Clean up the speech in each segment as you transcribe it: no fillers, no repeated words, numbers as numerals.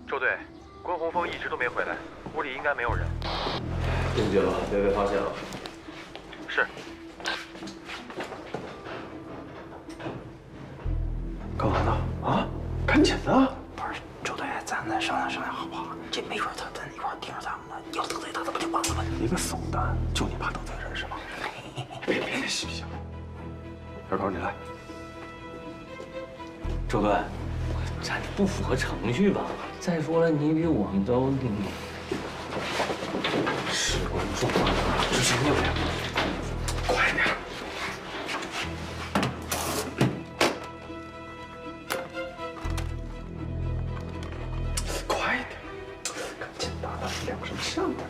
周队，关洪峰一直都没回来，屋里应该没有人。盯紧了，别被发现了。是。干嘛呢？啊，赶紧的！不是，周队，咱再商量商量好不好？这没准他在那块盯着咱们呢，要得罪他，那不就完了吗？你个怂蛋，就你怕得罪人是吗？别行不行？小高，你来。周队，咱不符合程序吧？再说了，你比我们都事关重大，执行命令，快点！快点！赶紧的，脸什么上面呢？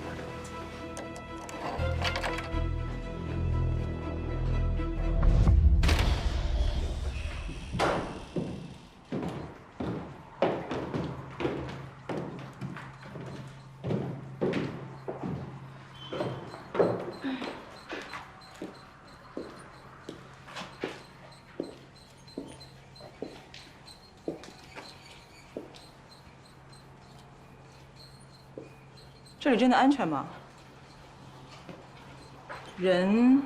这里真的安全吗？人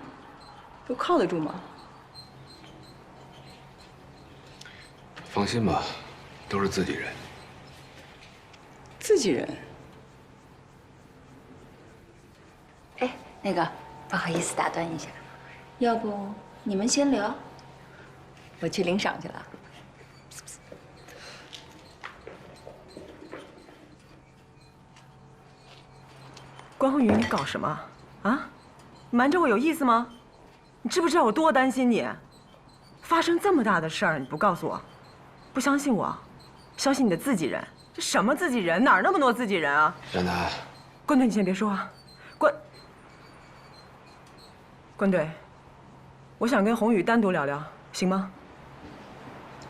都靠得住吗？放心吧，都是自己人。自己人。哎，那个，不好意思打断一下，要不你们先聊，我去领赏去了。关宏宇，你搞什么啊？瞒着我有意思吗？你知不知道我多担心你？发生这么大的事儿，你不告诉我，不相信我，相信你的自己人？这什么自己人？哪儿那么多自己人啊？冉楠，关队，你先别说话。关队，我想跟宏宇单独聊聊，行吗？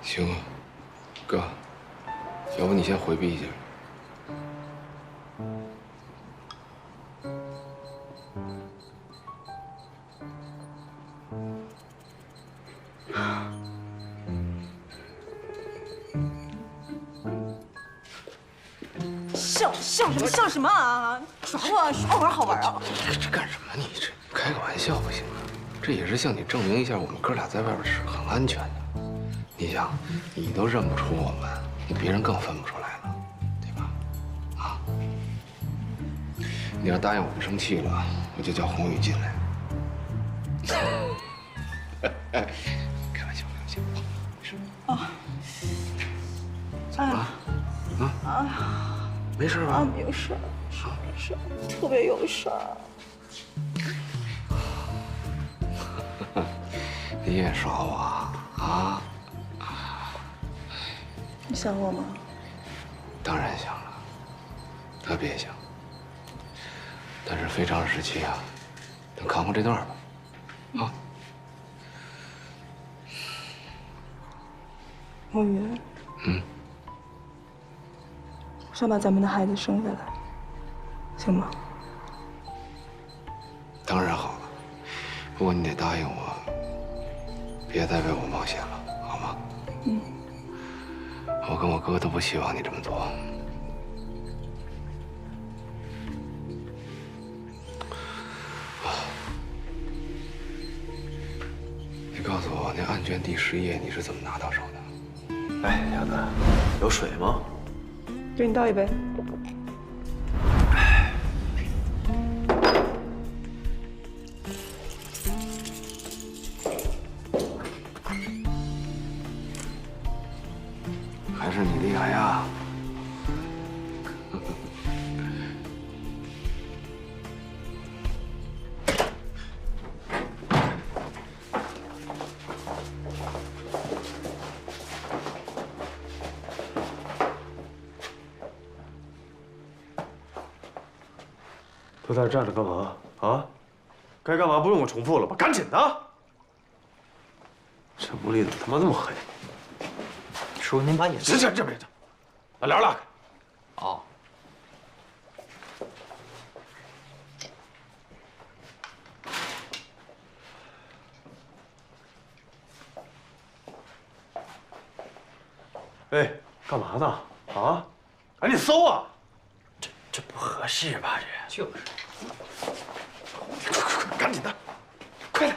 行啊，哥，要不你先回避一下。笑什么啊？耍我玩好玩啊？这干什么？你这开个玩笑不行啊！这也是向你证明一下，我们哥俩在外边是很安全的。你想，你都认不出我们，你别人更分不出来了，对吧？啊！你要答应我不生气了，我就叫宏宇进来。开玩笑，开玩笑，没事。啊！哎呀！没事吧？啊，有事，没事，特别有事儿。你也耍我啊？你想我吗？当然想了，特别想。但是非常时期啊，等扛过这段吧，啊。宏宇。我想把咱们的孩子生下来，行吗？当然好了，不过你得答应我，别再为我冒险了，好吗？我跟我哥都不希望你这么做。你告诉我，那案卷第10页你是怎么拿到手的？哎，杨楠，有水吗？给你倒一杯。还是你厉害呀！都在这站着干嘛啊？该干嘛不用我重复了吧？赶紧的！这屋里怎么他妈那么黑？师傅，您把眼镜……这别，把帘拉开。哦。哎，干嘛呢？啊？赶紧搜啊！这不合适吧？就是。赶紧的，快点！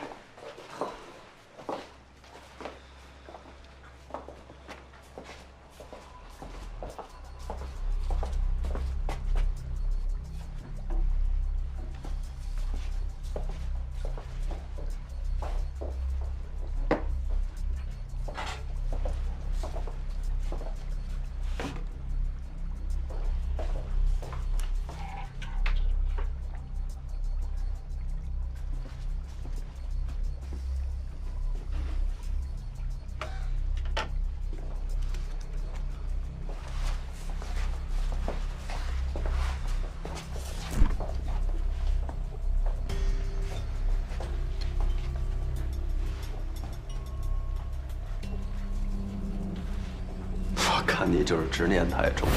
我看你就是执念太重，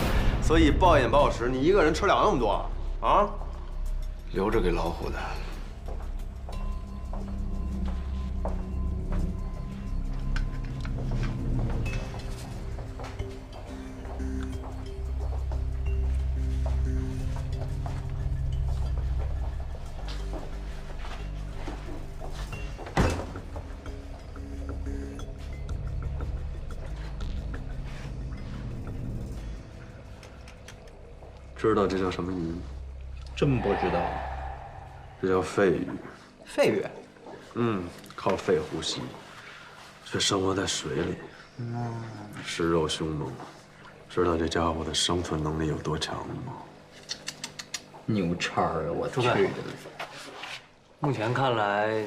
所以暴饮暴食，你一个人吃了那么多啊？留着给老虎的。知道这叫什么鱼？真不知道。这叫肺鱼。肺鱼？靠肺呼吸，却生活在水里，食肉凶猛。知道这家伙的生存能力有多强吗？牛叉啊！我去的！目前看来，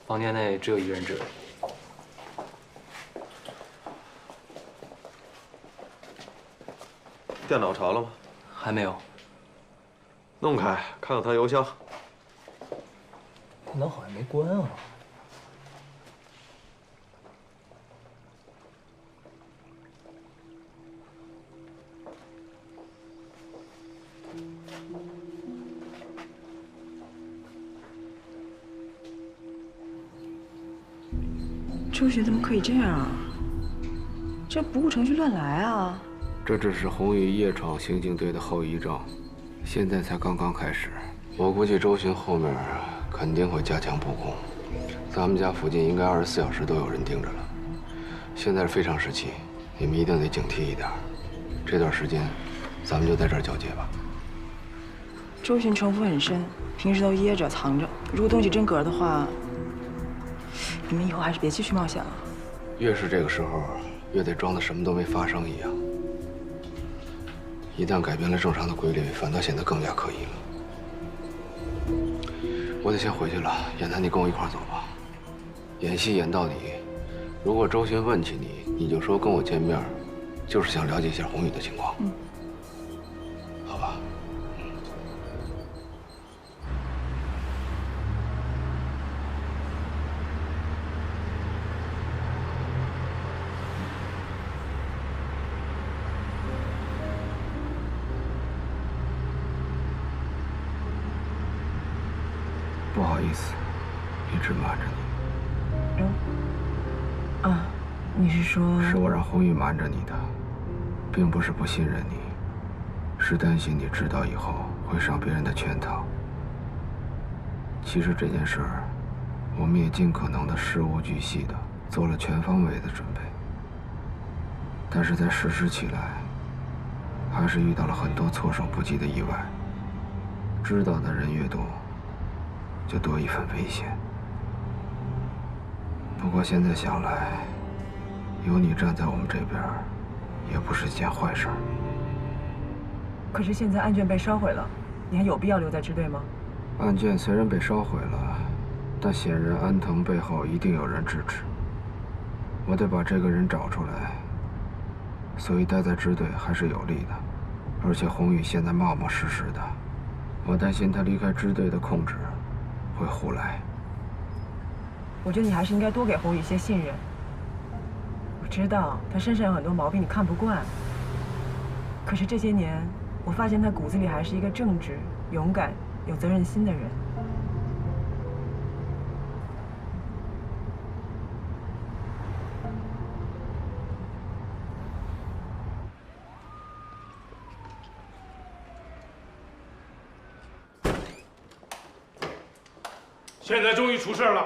房间内只有一人质。电脑查了吗？还没有。弄开，看看他邮箱。电脑好像没关啊。周雪怎么可以这样啊？这不顾程序乱来啊！这只是红宇夜闯刑警队的后遗症，现在才刚刚开始。我估计周巡后面肯定会加强布控，咱们家附近应该24小时都有人盯着了。现在是非常时期，你们一定得警惕一点。这段时间，咱们就在这儿交接吧。周巡城府很深，平时都掖着藏着，如果东西真嗝的话，你们以后还是别继续冒险了。越是这个时候，越得装的什么都没发生一样。一旦改变了正常的规律，反倒显得更加刻意了。我得先回去了，燕南，你跟我一块走吧。演戏演到底，如果周巡问起你，你就说跟我见面，就是想了解一下宏宇的情况。好吧。不好意思，一直瞒着你。你是说？是我让宏宇瞒着你的，并不是不信任你，是担心你知道以后会上别人的圈套。其实这件事儿，我们也尽可能的事无巨细的做了全方位的准备，但是在实施起来，还是遇到了很多措手不及的意外。知道的人越多，就多一份危险。不过现在想来，有你站在我们这边，也不是一件坏事。可是现在案卷被烧毁了，你还有必要留在支队吗？案件虽然被烧毁了，但显然安藤背后一定有人支持。我得把这个人找出来，所以待在支队还是有利的。而且宏宇现在冒冒失失的，我担心他离开支队的控制会胡来。我觉得你还是应该多给宏宇一些信任。我知道他身上有很多毛病，你看不惯。可是这些年，我发现他骨子里还是一个正直、勇敢、有责任心的人。现在终于出事了，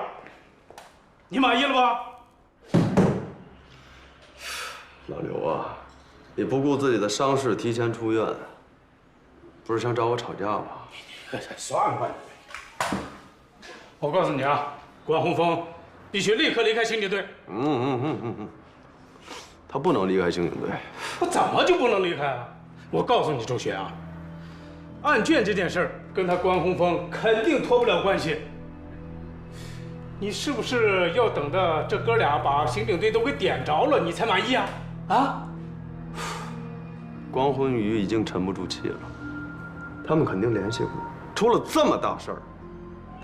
你满意了吧？老刘啊，你不顾自己的伤势提前出院，不是想找我吵架吧？算了吧，我告诉你啊，关宏峰必须立刻离开刑警队。他不能离开刑警队。我怎么就不能离开啊？我告诉你，周雪啊，案卷这件事儿跟他关宏峰肯定脱不了关系。你是不是要等着这哥俩把刑警队都给点着了，你才满意啊？啊？关魂宇已经沉不住气了，他们肯定联系过。出了这么大事儿，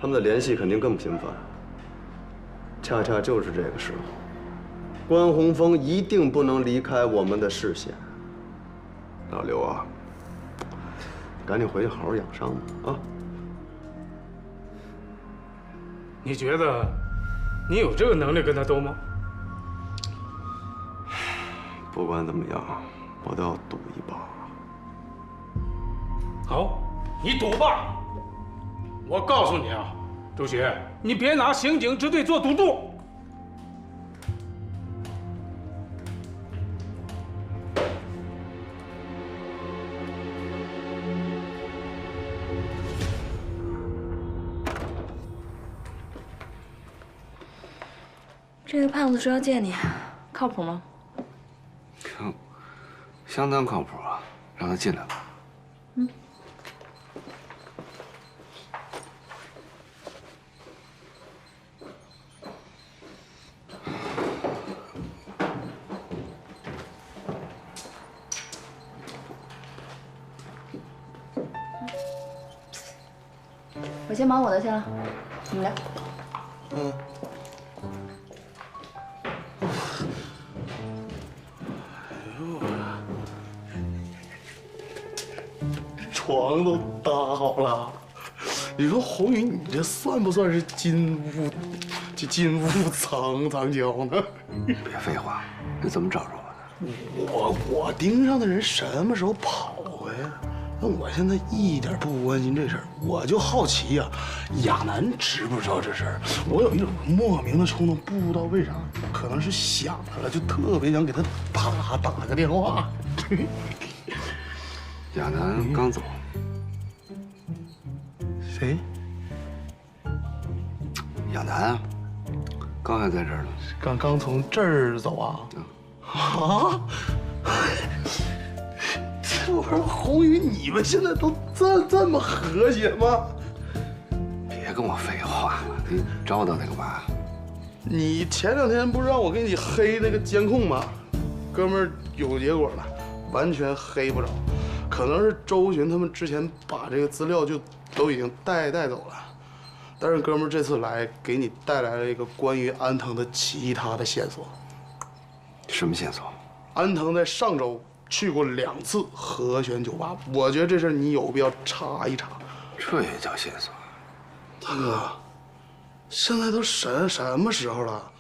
他们的联系肯定更频繁。恰恰就是这个时候，关宏峰一定不能离开我们的视线。老刘啊，赶紧回去好好养伤吧啊！你觉得你有这个能力跟他斗吗？不管怎么样，我都要赌一把。好，你赌吧。我告诉你啊，周雪，你别拿刑警支队做赌注。这个胖子说要见你，靠谱吗？相当靠谱啊，让他进来吧。我先忙我的去了，你们聊。床都搭好了，你说红宇，你这算不算是金屋藏娇呢？别废话，你怎么找着我的？我盯上的人什么时候跑呀？那我现在一点不关心这事儿，我就好奇呀，亚楠知不知道这事儿？我有一种莫名的冲动，不知道为啥，可能是想他了，就特别想给他打个电话。亚楠刚走。谁？亚楠啊，刚还在这儿呢。刚从这儿走啊？啊！我说红宇，你们现在都这么和谐吗？别跟我废话了，你找他干嘛？你前2天不是让我给你黑那个监控吗？哥们儿有结果了，完全黑不着。可能是周巡他们之前把这个资料就都已经带走了，但是哥们儿这次来给你带来了一个关于安藤的其他的线索。什么线索？安藤在上周去过2次和弦酒吧，我觉得这事儿你有必要查一查。这也叫线索？大哥，现在都什么时候了？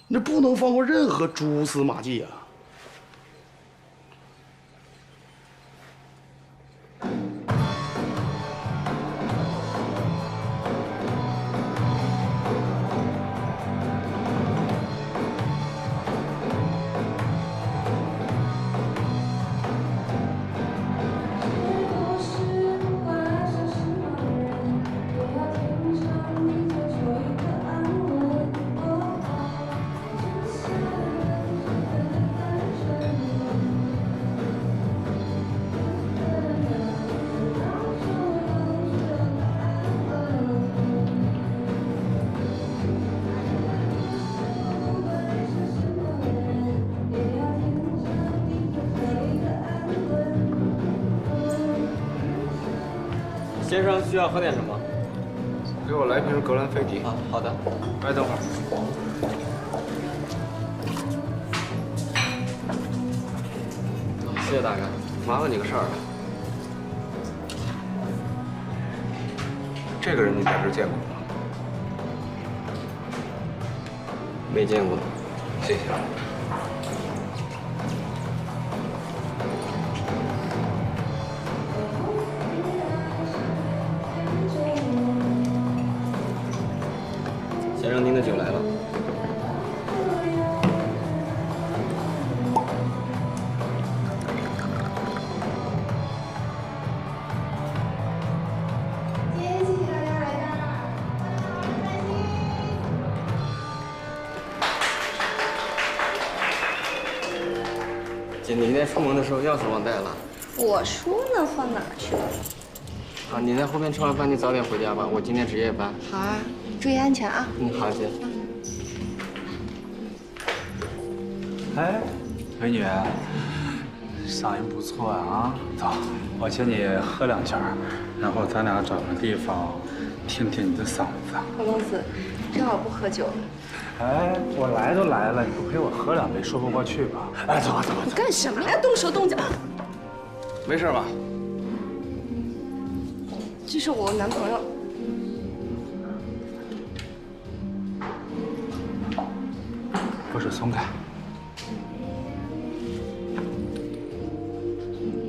你这不能放过任何蛛丝马迹啊！先生需要喝点什么？给我来瓶格兰菲迪。啊，好的。哎，等会儿。谢谢大哥。麻烦你个事儿。这个人你在这儿见过吗？没见过。谢谢。的酒来了。姐，你那天出门的时候钥匙忘带了。我说呢，放哪儿去了？啊，你在后面吃完饭，你早点回家吧。我今天值夜班。好啊，注意安全啊。嗯，好，姐。哎，美女，嗓音不错啊！走，我请你喝2圈，然后咱俩找个地方听听你的嗓子。何公子，正好不喝酒了。哎，我来都来了，你不陪我喝2杯，说不过去吧？哎，走吧，走吧。你干什么呀？动手动脚！没事吧？这是我男朋友。不是，松开。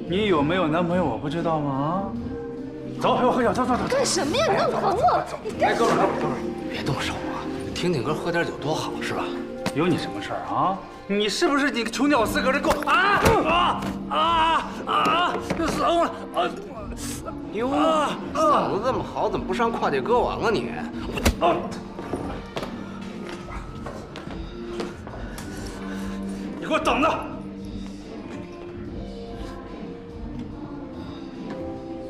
你有没有男朋友我不知道吗？走，陪我喝酒，走走走。干什么呀？你弄疼我！你干什么？哥们儿，别动手啊！听听歌，喝点酒多好，是吧？有你什么事儿啊？你是不是你个穷屌丝搁这给我怂了啊！哟，嗓子这么好，怎么不上跨界歌王啊你？你给我等着！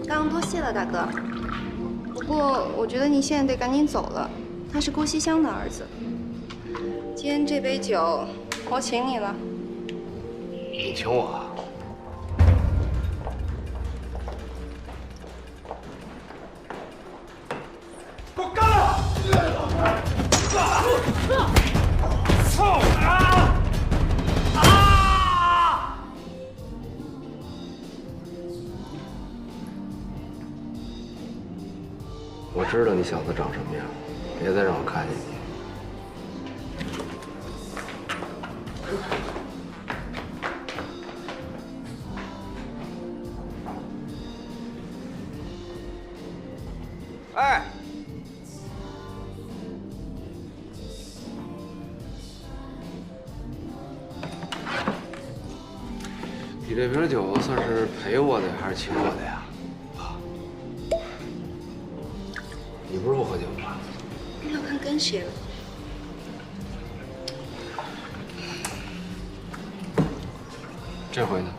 刚刚多谢了，大哥。不过我觉得你现在得赶紧走了。他是郭西厢的儿子。今天这杯酒我请你了。你请我？给我干了！操啊！我知道你小子长什么样，别再让我看见你。哎，你这瓶酒算是陪我的还是请我的呀？你不是不喝酒吗？那要看跟谁了。这回呢？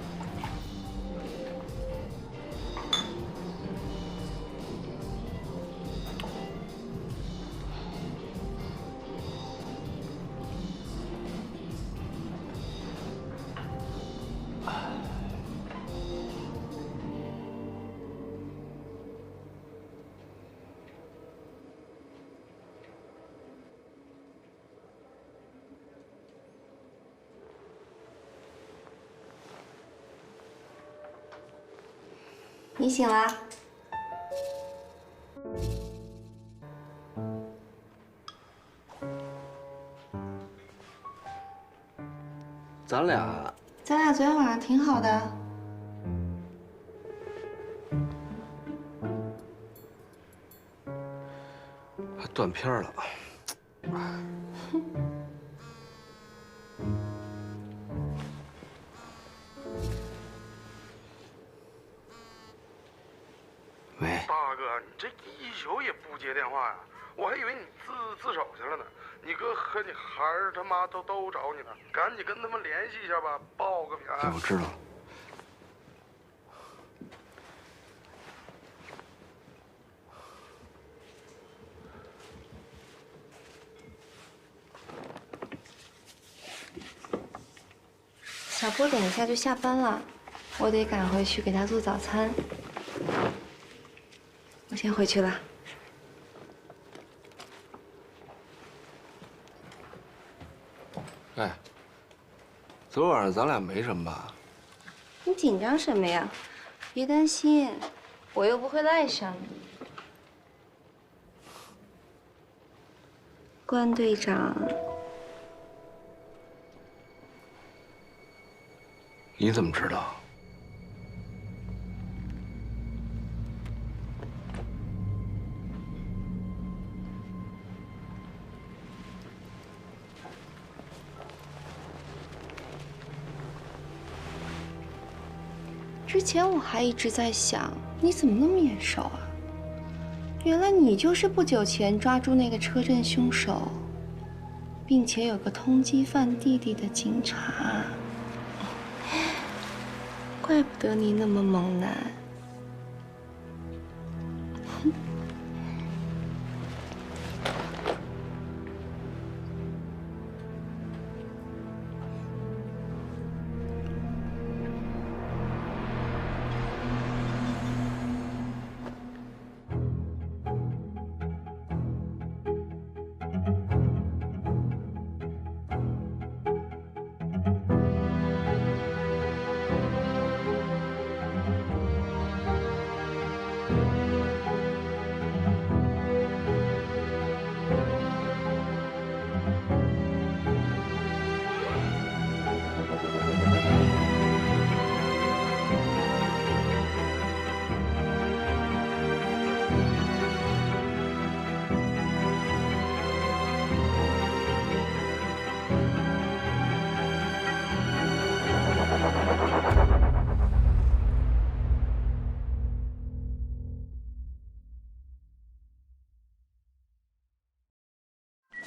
你醒啦？咱俩昨天晚上挺好的。还断片了。喂，大哥，你这一宿也不接电话呀？我还以为你自首去了呢。你哥和你孩儿他妈都找你呢，赶紧跟他们联系一下吧，报个平安。我知道了。小波等一下就下班了，我得赶回去给他做早餐。我先回去了。哎，昨晚上咱俩没什么吧？你紧张什么呀？别担心，我又不会赖上你。关队长，你怎么知道？之前我还一直在想，你怎么那么眼熟啊？原来你就是不久前抓住那个车震凶手，并且有个通缉犯弟弟的警察。怪不得你那么猛男。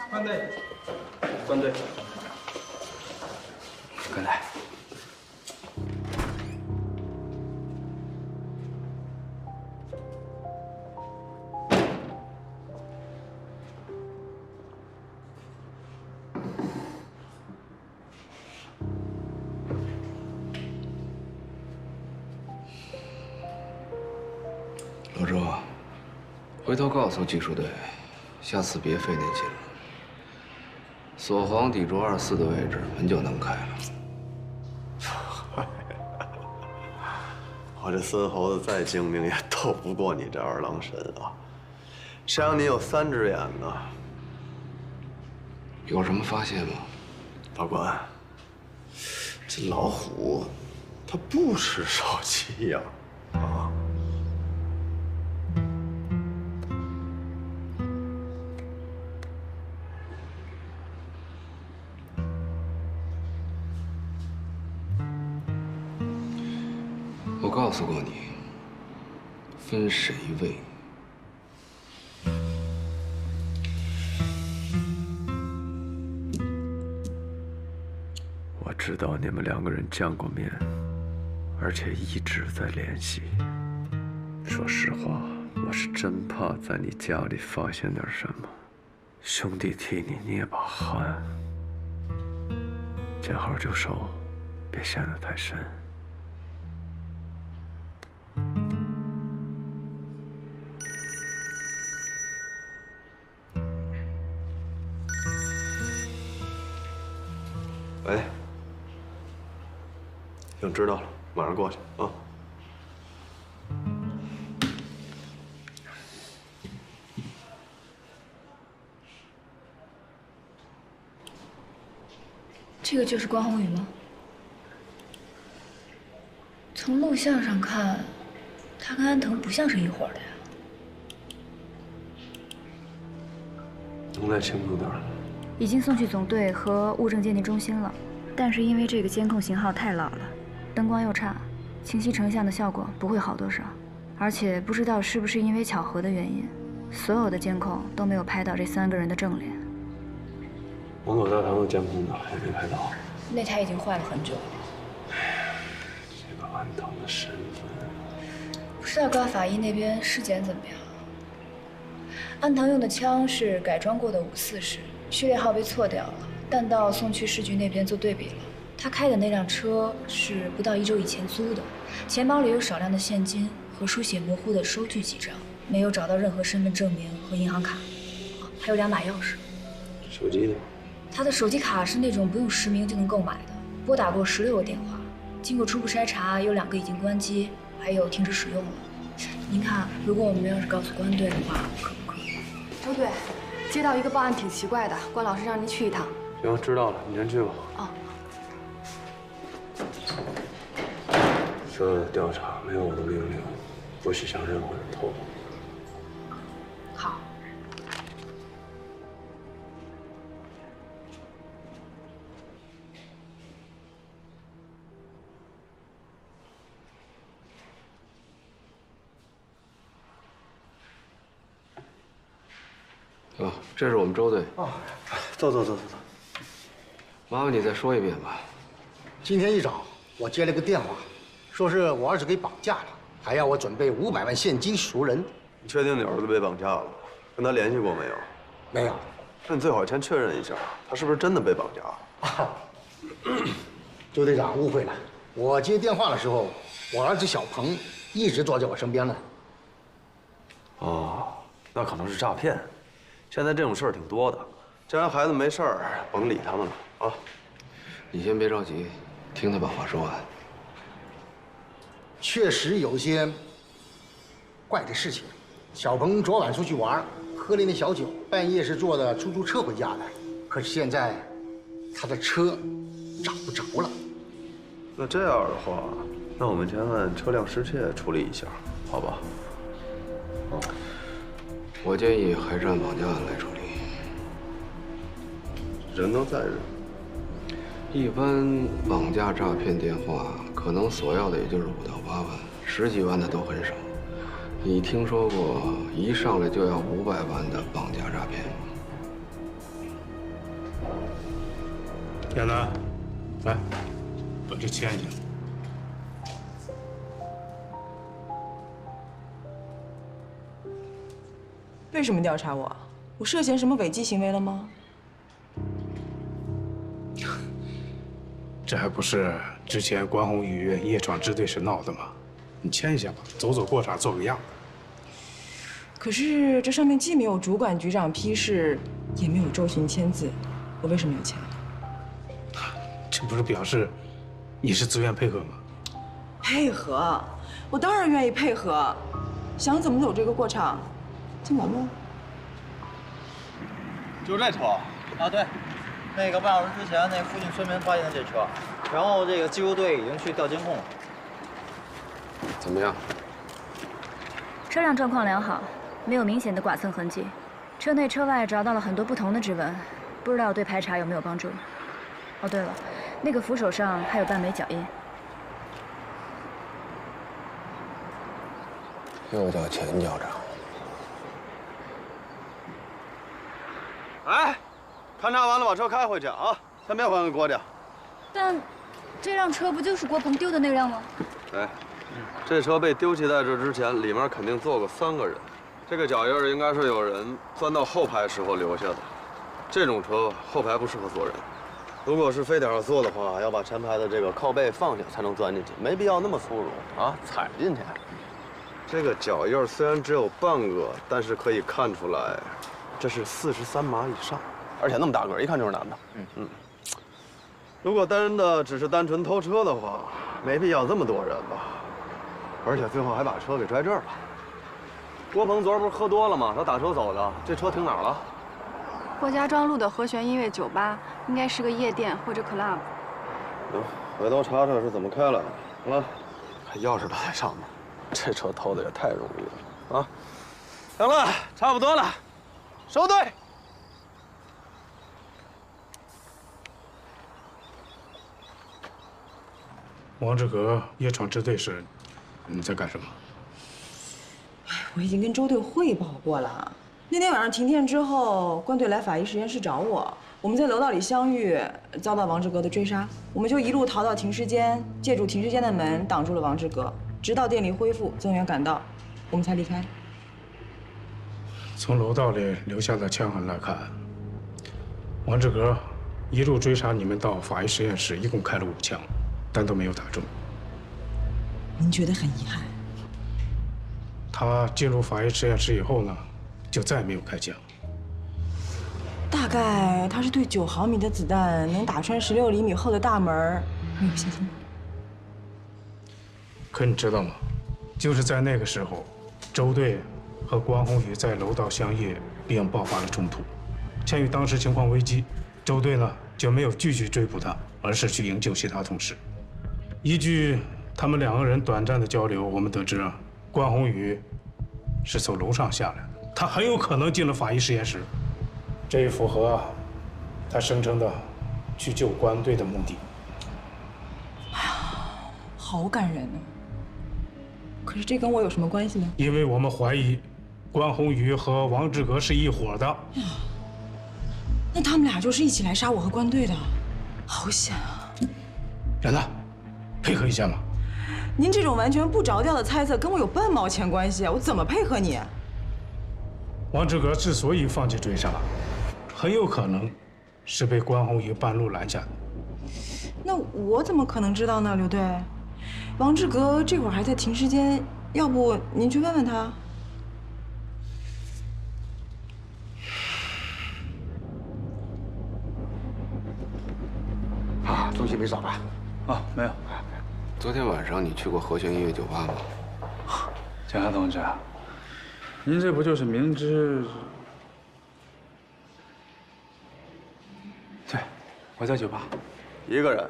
关队，关队，跟来。老周，回头告诉技术队，下次别费那劲了。锁黄底桌24的位置，门就能开了。我这孙猴子再精明，也斗不过你这二郎神啊！谁让你有3只眼呢？有什么发现吗？法官，这老虎，它不吃手机呀！啊！我告诉过你，分谁喂。我知道你们2个人见过面，而且一直在联系。说实话，我是真怕在你家里发现点什么，兄弟替你捏把汗。见好就收，别陷得太深。喂，行，知道了，马上过去啊。这个就是关宏宇吗？从录像上看，他跟安藤不像是一伙的呀。能再清楚点儿？已经送去总队和物证鉴定中心了，但是因为这个监控型号太老了，灯光又差，清晰成像的效果不会好多少。而且不知道是不是因为巧合的原因，所有的监控都没有拍到这3个人的正脸。门口大堂的监控呢，也没拍到。那台已经坏了很久了。这个安藤的身份，不知道高法医那边尸检怎么样？安藤用的枪是改装过的540，序列号被错掉了，弹道送去市局那边做对比了。他开的那辆车是不到1周以前租的，钱包里有少量的现金和书写模糊的收据几张，没有找到任何身份证明和银行卡，还有2把钥匙。手机呢？他的手机卡是那种不用实名就能购买的，拨打过16个电话，经过初步筛查，有2个已经关机，还有停止使用了。您看，如果我们要是告诉关队的话，可不可以？周队，接到一个报案挺奇怪的，关老师让您去一趟。行，知道了，你先去吧。哦。所有的调查没有我的命令，不许向任何人透露。好。啊，这是我们周队。哦，走。麻烦你再说一遍吧。今天一早我接了个电话，说是我儿子给绑架了，还要我准备500万现金赎人。你确定你儿子被绑架了？跟他联系过没有？没有。那你最好先确认一下，他是不是真的被绑架了？周队长误会了，我接电话的时候，我儿子小鹏一直坐在我身边呢。哦，那可能是诈骗。现在这种事儿挺多的，既然孩子没事儿，甭理他们了啊。你先别着急，听他把话说完。确实有些怪的事情。小鹏昨晚出去玩，喝了那小酒，半夜是坐的出租车回家的。可是现在，他的车找不着了。那这样的话，那我们先按车辆失窃处理一下，好吧？我建议还是按绑架案来处理。人都在人。一般绑架诈骗电话，可能索要的也就是5到8万，10几万的都很少。你听说过一上来就要500万的绑架诈骗吗？亚楠，来，把这签下。为什么调查我？我涉嫌什么违纪行为了吗？这还不是之前关宏宇夜闯支队时闹的吗？你签一下吧，走走过场，做个样。可是这上面既没有主管局长批示，也没有周巡签字，我为什么要签？这不是表示你是自愿配合吗？配合，我当然愿意配合。想怎么走这个过场，尽管问。就这车啊？对，那个半小时之前那附近村民发现的这车，然后这个缉毒队已经去调监控了。怎么样？车辆状况良好，没有明显的剐蹭痕迹。车内车外找到了很多不同的指纹，不知道对排查有没有帮助。哦，对了，那个扶手上还有半枚脚印。又叫钱校长。哎，勘察完了把车开回去啊，先别还给郭家。但这辆车不就是郭鹏丢的那辆吗？哎，这车被丢弃在这之前，里面肯定坐过3个人。这个脚印应该是有人钻到后排时候留下的。这种车后排不适合坐人，如果是非得要坐的话，要把前排的这个靠背放下才能钻进去，没必要那么粗鲁啊，踩进去。这个脚印虽然只有半个，但是可以看出来，这是43码以上，而且那么大个，一看就是男的。如果只是单纯偷车的话，没必要这么多人吧？而且最后还把车给拽这儿了。郭鹏昨儿不是喝多了吗？他打车走的，这车停哪儿了？霍家庄路的和弦音乐酒吧，应该是个夜店或者 club。回头查查是怎么开来的。啊，钥匙都在上面，这车偷的也太容易了啊！行了，差不多了，收队。王志革夜闯支队时，你在干什么？我已经跟周队汇报过了。那天晚上停电之后，关队来法医实验室找我，我们在楼道里相遇，遭到王志革的追杀，我们就一路逃到停尸间，借助停尸间的门挡住了王志革，直到电力恢复，增援赶到，我们才离开。从楼道里留下的枪痕来看，王志革一路追杀你们到法医实验室，一共开了5枪，但都没有打中。您觉得很遗憾？他进入法医实验室以后呢，就再也没有开枪。大概他是对9毫米的子弹能打穿16厘米厚的大门没有信心。可你知道吗？就是在那个时候，周队和关宏宇在楼道相遇，并爆发了冲突。鉴于当时情况危机，周队呢就没有继续追捕他，而是去营救其他同事。依据他们2个人短暂的交流，我们得知啊，关宏宇是从楼上下来的，他很有可能进了法医实验室，这也符合他声称的去救关队的目的。哎呀，好感人啊！可是这跟我有什么关系呢？因为我们怀疑关宏宇和王志革是一伙的。那他们俩就是一起来杀我和关队的，好险啊！然子，配合一下嘛。您这种完全不着调的猜测跟我有半毛钱关系啊！我怎么配合你？王志革之所以放弃追杀，很有可能是被关宏宇半路拦下的。那我怎么可能知道呢，刘队？王志革这会儿还在停尸间，要不您去问问他？啊，东西没找吧？啊，没有。昨天晚上你去过和弦音乐酒吧吗？检察同志，您这不就是明知……对，我在酒吧，一个人，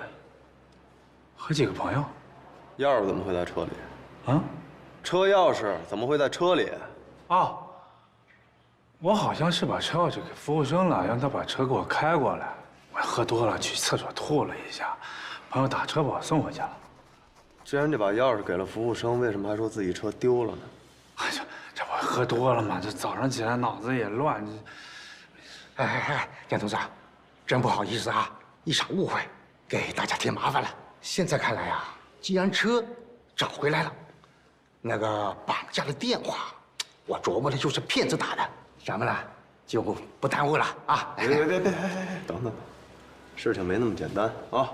和几个朋友。钥匙怎么会在车里？啊？车钥匙怎么会在车里？哦，我好像是把车钥匙给服务生了，让他把车给我开过来。我喝多了，去厕所吐了一下，朋友打车把我送回去了。既然这把钥匙给了服务生，为什么还说自己车丢了呢？哎呀，这我喝多了嘛，这早上起来脑子也乱。哎，蒋同志，真不好意思啊，一场误会，给大家添麻烦了。现在看来啊，既然车找回来了，那个绑架的电话，我琢磨的就是骗子打的，咱们呢就不耽误了啊！别，等，事情没那么简单啊。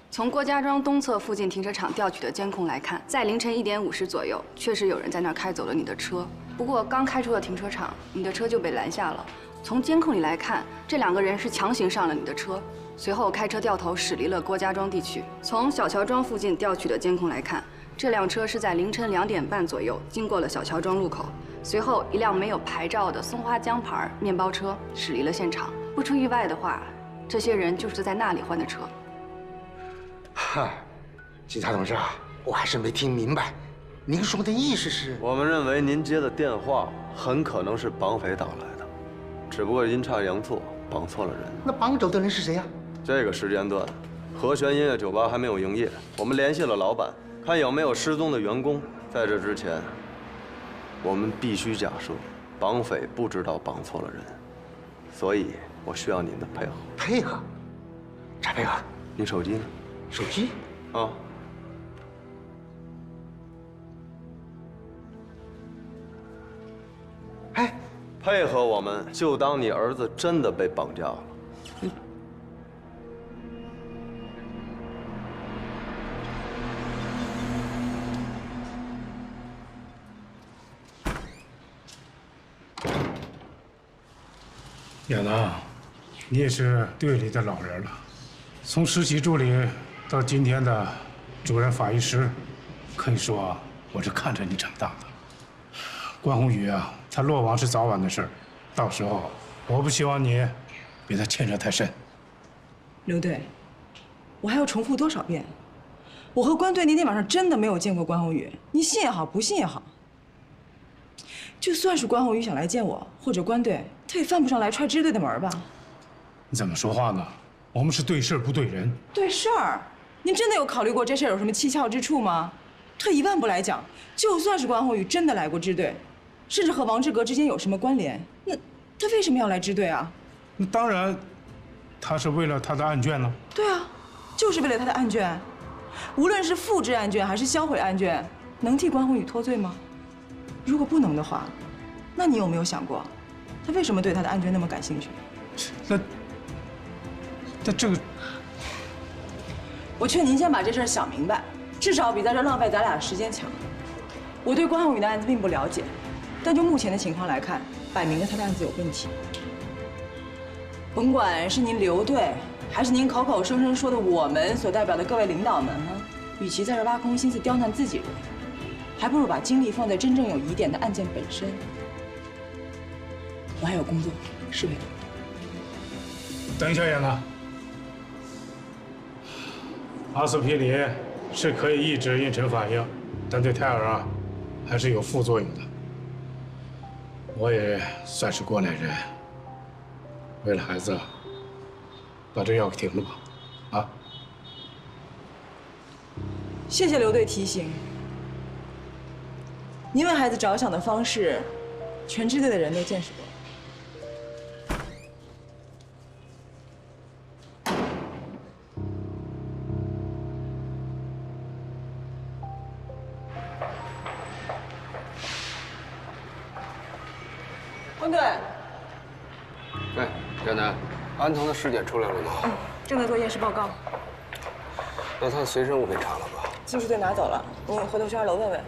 从郭家庄东侧附近停车场调取的监控来看，在凌晨1点50左右，确实有人在那儿开走了你的车。不过刚开出了停车场，你的车就被拦下了。从监控里来看，这2个人是强行上了你的车，随后开车掉头驶离了郭家庄地区。从小乔庄附近调取的监控来看，这辆车是在凌晨2点半左右经过了小乔庄路口，随后一辆没有牌照的松花江牌面包车驶离了现场。不出意外的话，这些人就是在那里换的车。嗨，警察同志啊，我还是没听明白，您说的意思是？我们认为您接的电话很可能是绑匪打来的，只不过阴差阳错绑错了人。那绑走的人是谁呀？这个时间段，和弦音乐酒吧还没有营业，我们联系了老板，看有没有失踪的员工。在这之前，我们必须假设绑匪不知道绑错了人，所以我需要您的配合。配合？啥配合？您手机呢？手机？啊。哎，配合我们，就当你儿子真的被绑架了。亚楠，你也是队里的老人了，从实习助理到今天的主任法医师，可以说我是看着你长大的。关宏宇啊，他落网是早晚的事儿，到时候我不希望你给他牵扯太深。刘队，我还要重复多少遍？我和关队那天晚上真的没有见过关宏宇，你信也好，不信也好。就算是关宏宇想来见我，或者关队，他也犯不上来踹支队的门吧？你怎么说话呢？我们是对事儿不对人。对事儿？您真的有考虑过这事儿有什么蹊跷之处吗？退1万步来讲，就算是关宏宇真的来过支队，甚至和王志革之间有什么关联，那他为什么要来支队啊？那当然，他是为了他的案卷呢。对啊，就是为了他的案卷。无论是复制案卷还是销毁案卷，能替关宏宇脱罪吗？如果不能的话，那你有没有想过，他为什么对他的案卷那么感兴趣？那这个，我劝您先把这事儿想明白，至少比在这浪费咱俩的时间强。我对关宏宇的案子并不了解，但就目前的情况来看，摆明了他的案子有问题。甭管是您刘队，还是您口口声声说的我们所代表的各位领导们哈，与其在这挖空心思刁难自己人，还不如把精力放在真正有疑点的案件本身。我还有工作，是为了。等一下，亚楠，阿司匹林是可以抑制妊娠反应，但对胎儿啊还是有副作用的。我也算是过来人，为了孩子，把这药给停了吧，啊！谢谢刘队提醒。您为孩子着想的方式，全支队的人都见识过。关队，哎，亚楠，安藤的尸检出来了吗？正在做验尸报告。那他的随身物品查了吗？技术队拿走了，你回头去2楼问问。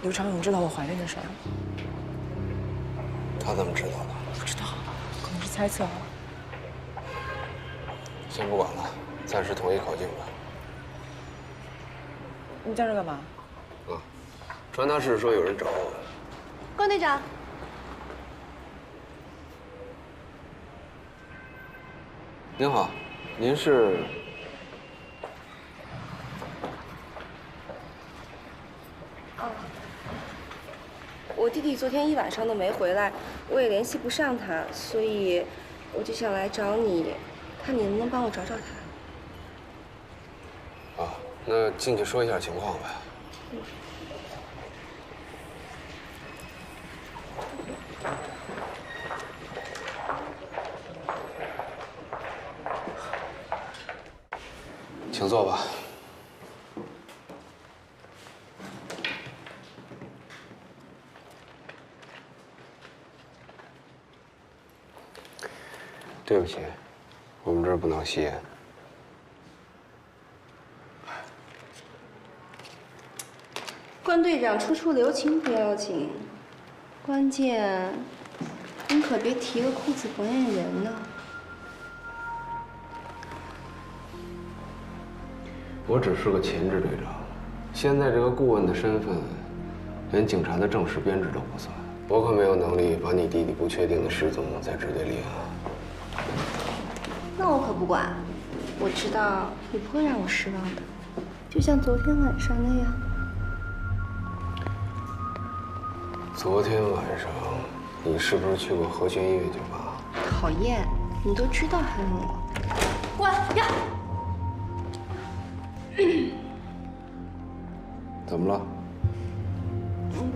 刘长勇知道我怀孕的事儿，他怎么知道的？不知道，可能是猜测。先不管了，暂时统一考径吧。你在这干嘛？传达室说有人找我。关队长，您好，您是？我弟弟昨天一晚上都没回来，我也联系不上他，所以我就想来找你，看你能不能帮我找找他。啊，那进去说一下情况呗。请坐吧。对不起，我们这儿不能吸烟。关队长，处处留情不要紧，关键您可别提个裤子不认人呢。我只是个前支队长，现在这个顾问的身份，连警察的正式编制都不算。我可没有能力把你弟弟不确定的失踪在支队立案。那我可不管，我知道你不会让我失望的，就像昨天晚上那样。昨天晚上，你是不是去过和弦音乐酒吧？讨厌，你都知道还问我。滚呀！怎么了？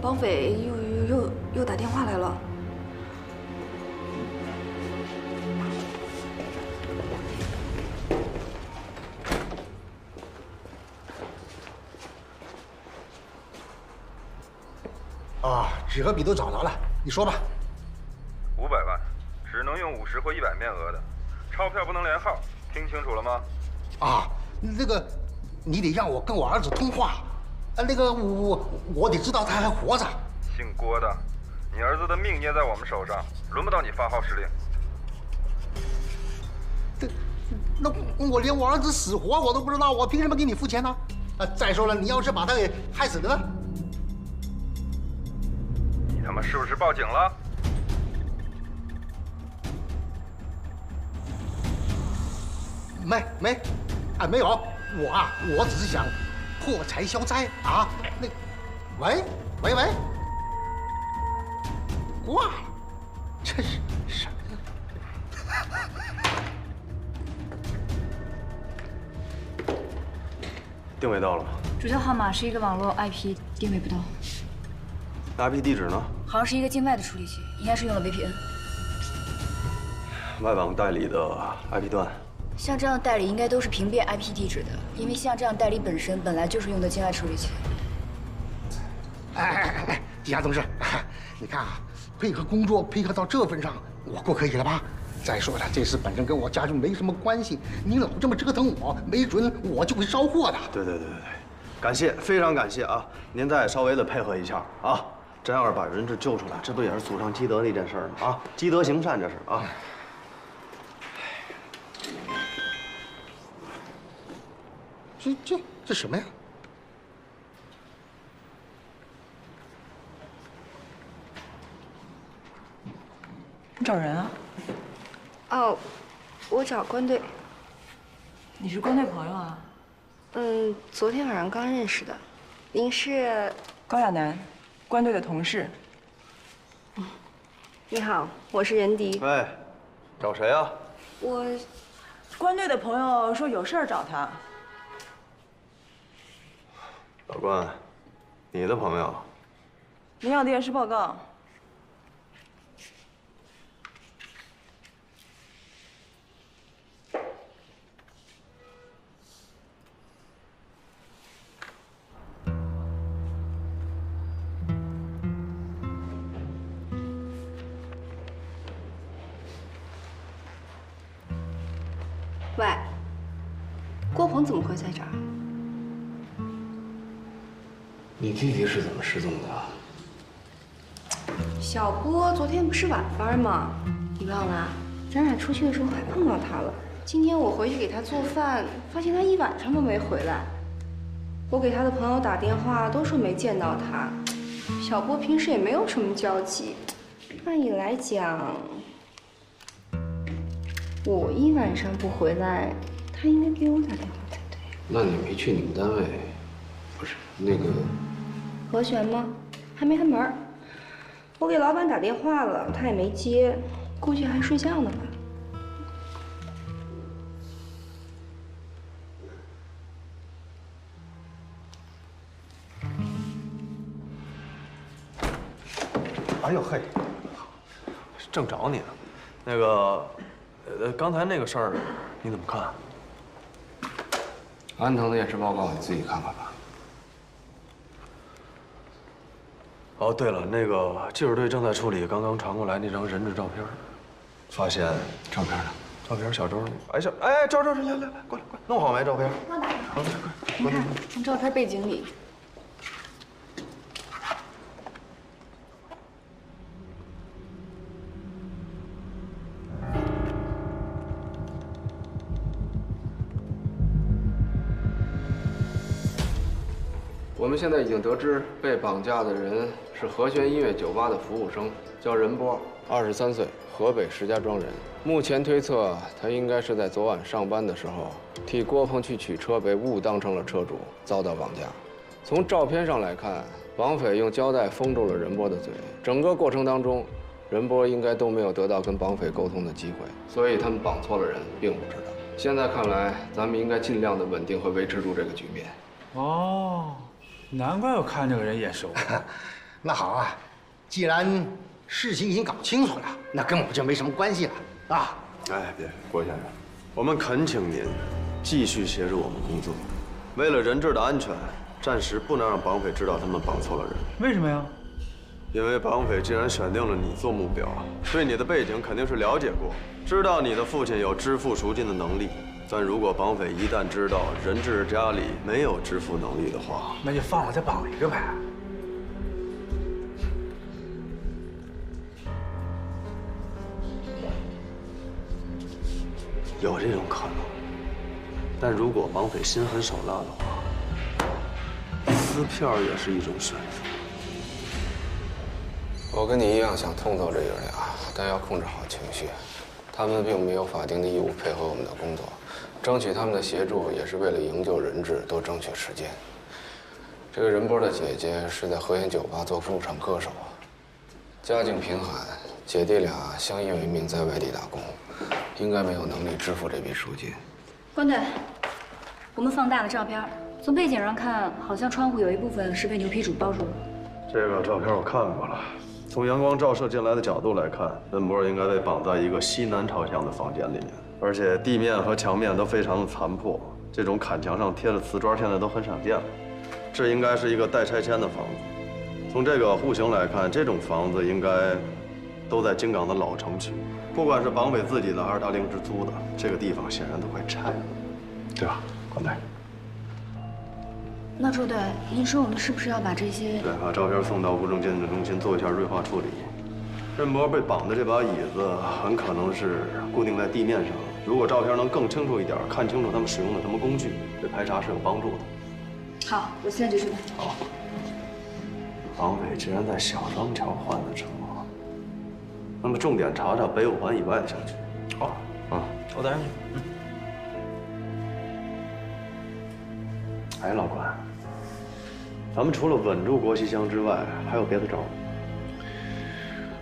绑匪又打电话来了。啊，纸和笔都找着了，你说吧。500万，只能用50或100面额的，钞票不能连号，听清楚了吗？啊，那个，你得让我跟我儿子通话，那个我得知道他还活着。姓郭的，你儿子的命捏在我们手上，轮不到你发号施令。那我连我儿子死活我都不知道，我凭什么给你付钱呢？再说了，你要是把他给害死了呢？你他妈是不是报警了？没有，我只是想破财消灾啊。那，喂，挂了，这是什么呀？定位到了吗？主叫号码是一个网络 IP， 定位不到。那 IP 地址呢？好像是一个境外的处理器，应该是用了 VPN。外网代理的 IP 段。像这样代理应该都是屏蔽 IP 地址的，因为像这样代理本身本来就是用的境外处理器。哎，季霞同志，你看啊，配合工作配合到这份上，我够可以了吧？再说了，这事本身跟我家就没什么关系，你老这么折腾我，没准我就会招祸的。对，感谢，非常感谢啊！您再稍微的配合一下啊，真要是把人这救出来，这不也是祖上积德的一件事吗？啊，积德行善这是啊。这什么呀？你找人啊？哦，我找关队。你是关队朋友啊？昨天晚上刚认识的。您是？高亚楠，关队的同事。你好，我是任迪。喂，找谁啊？我，关队的朋友说有事儿找他。老关，你的朋友。您要的验尸报告。喂，郭鹏怎么会在这儿？你弟弟是怎么失踪的？小波昨天不是晚班吗？你忘了？咱俩出去的时候还碰到他了。今天我回去给他做饭，发现他一晚上都没回来。我给他的朋友打电话，都说没见到他。小波平时也没有什么交集，按理来讲，我一晚上不回来，他应该给我打电话才对。那你没去你们单位？不是那个何璇吗？还没开门。我给老板打电话了，他也没接，估计还睡觉呢吧。哎呦嘿，正找你呢。那个，刚才那个事儿，你怎么看？安藤的验尸报告你自己看看吧。哦，对了，那个技术队正在处理刚刚传过来那张人质照片，发现照片呢？照片小周，周，来，过来，弄好没？照片？我打开。快，你看，从照片背景里。我们现在已经得知，被绑架的人是和弦音乐酒吧的服务生，叫任波，23岁，河北石家庄人。目前推测，他应该是在昨晚上班的时候，替郭鹏去取车，被误当成了车主，遭到绑架。从照片上来看，绑匪用胶带封住了任波的嘴，整个过程当中，任波应该都没有得到跟绑匪沟通的机会，所以他们绑错了人，并不知道。现在看来，咱们应该尽量的稳定和维持住这个局面。哦。难怪我看这个人眼熟。那好啊，既然事情已经搞清楚了，那跟我就没什么关系了啊！哎，别，郭先生，我们恳请您继续协助我们工作。为了人质的安全，暂时不能让绑匪知道他们绑错了人。为什么呀？因为绑匪既然选定了你做目标，对你的背景肯定是了解过，知道你的父亲有支付赎金的能力。但如果绑匪一旦知道人质家里没有支付能力的话，那就放了再绑一个呗。有这种可能，但如果绑匪心狠手辣的话，撕票也是一种选择。我跟你一样想通透这爷俩，但要控制好情绪。他们并没有法定的义务配合我们的工作。争取他们的协助，也是为了营救人质，多争取时间。这个任波的姐姐是在和弦酒吧做驻场歌手，家境贫寒，姐弟俩相依为命，在外地打工，应该没有能力支付这笔赎金。关队，我们放大了照片，从背景上看，好像窗户有一部分是被牛皮纸包住了。这个照片我看过了，从阳光照射进来的角度来看，任波应该被绑在一个西南朝向的房间里面。而且地面和墙面都非常的残破，这种坎墙上贴的瓷砖现在都很少见了。这应该是一个待拆迁的房子。从这个户型来看，这种房子应该都在京港的老城区，不管是绑匪自己的还是他临时租的，这个地方显然都快拆了，对吧，关队？那周队，您说我们是不是要把这些……对，把照片送到物证鉴定中心做一下锐化处理。任波被绑的这把椅子很可能是固定在地面上。如果照片能更清楚一点，看清楚他们使用的什么工具，对排查是有帮助的。好，我现在就去办。好。绑匪竟然在小双桥换的车，那么重点查查北五环以外的小区。好，我带上你。哎，老关，咱们除了稳住郭西湘之外，还有别的招？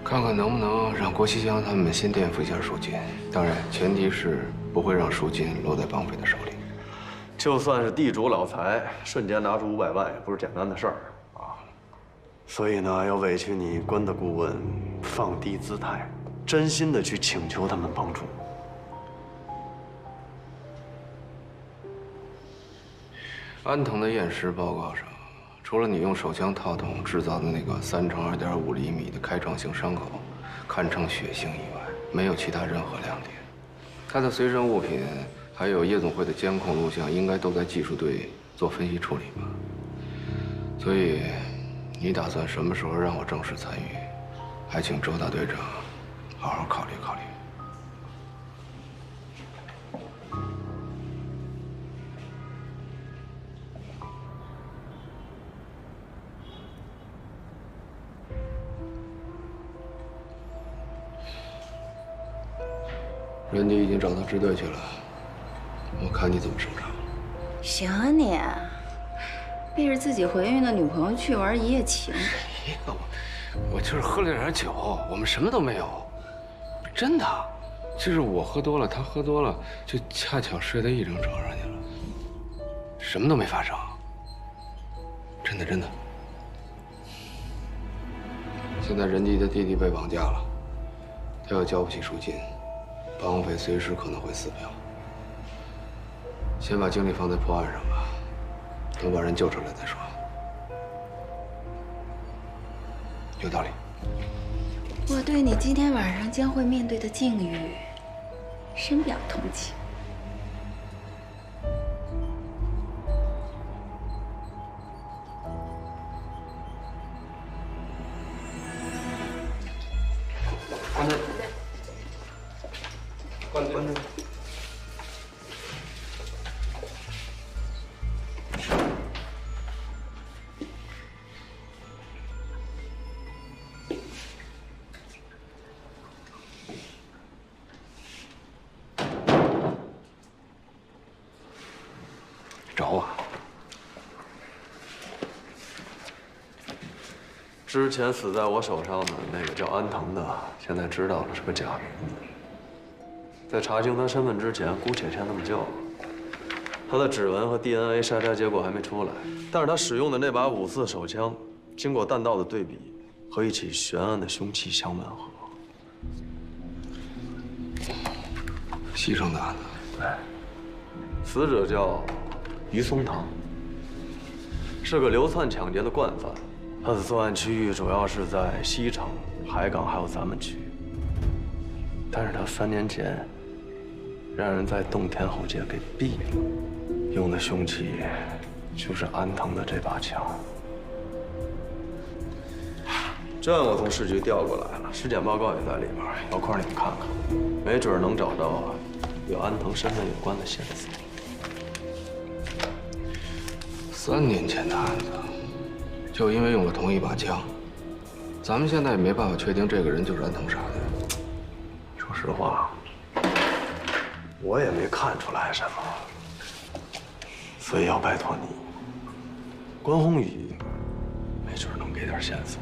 看看能不能让郭西湘他们先垫付一下赎金，当然前提是不会让赎金落在绑匪的手里。就算是地主老财，瞬间拿出500万也不是简单的事儿啊。所以呢，要委屈你关的顾问放低姿态，真心的去请求他们帮助。安藤的验尸报告上，除了你用手枪套筒制造的那个3乘2.5厘米的开创性伤口，堪称血腥以外，没有其他任何亮点。他的随身物品，还有夜总会的监控录像，应该都在技术队做分析处理吧。所以，你打算什么时候让我正式参与？还请周大队长好好考虑考虑。人家已经找到支队去了，我看你怎么收场。行啊你，背着自己怀孕的女朋友去玩一夜情。谁呀？我就是喝了点酒，我们什么都没有，真的，就是我喝多了，他喝多了，就恰巧睡在一张床上去了，什么都没发生，真的真的。现在人家的弟弟被绑架了，他又交不起赎金。绑匪随时可能会撕票，先把精力放在破案上吧，等把人救出来再说。有道理。我对你今天晚上将会面对的境遇深表同情。关灯。关灯。找我？之前死在我手上的那个叫安藤的，现在知道了是个假名。在查清他身份之前，姑且先这么叫了。他的指纹和 DNA 筛查结果还没出来，但是他使用的那把5.4手枪，经过弹道的对比，和一起悬案的凶器相吻合。西城的案子。对，死者叫于松堂，是个流窜抢劫的惯犯。他的作案区域主要是在西城、海港还有咱们区。但是他3年前让人在洞田后街给毙了，用的凶器就是安藤的这把枪。这案我从市局调过来了，尸检报告也在里边，要块你们看看，没准能找到与安藤身份有关的线索。3年前的案子，就因为用了同一把枪，咱们现在也没办法确定这个人就是安藤杀的。说实话，我也没看出来什么，所以要拜托你，关宏宇，没准能给点线索。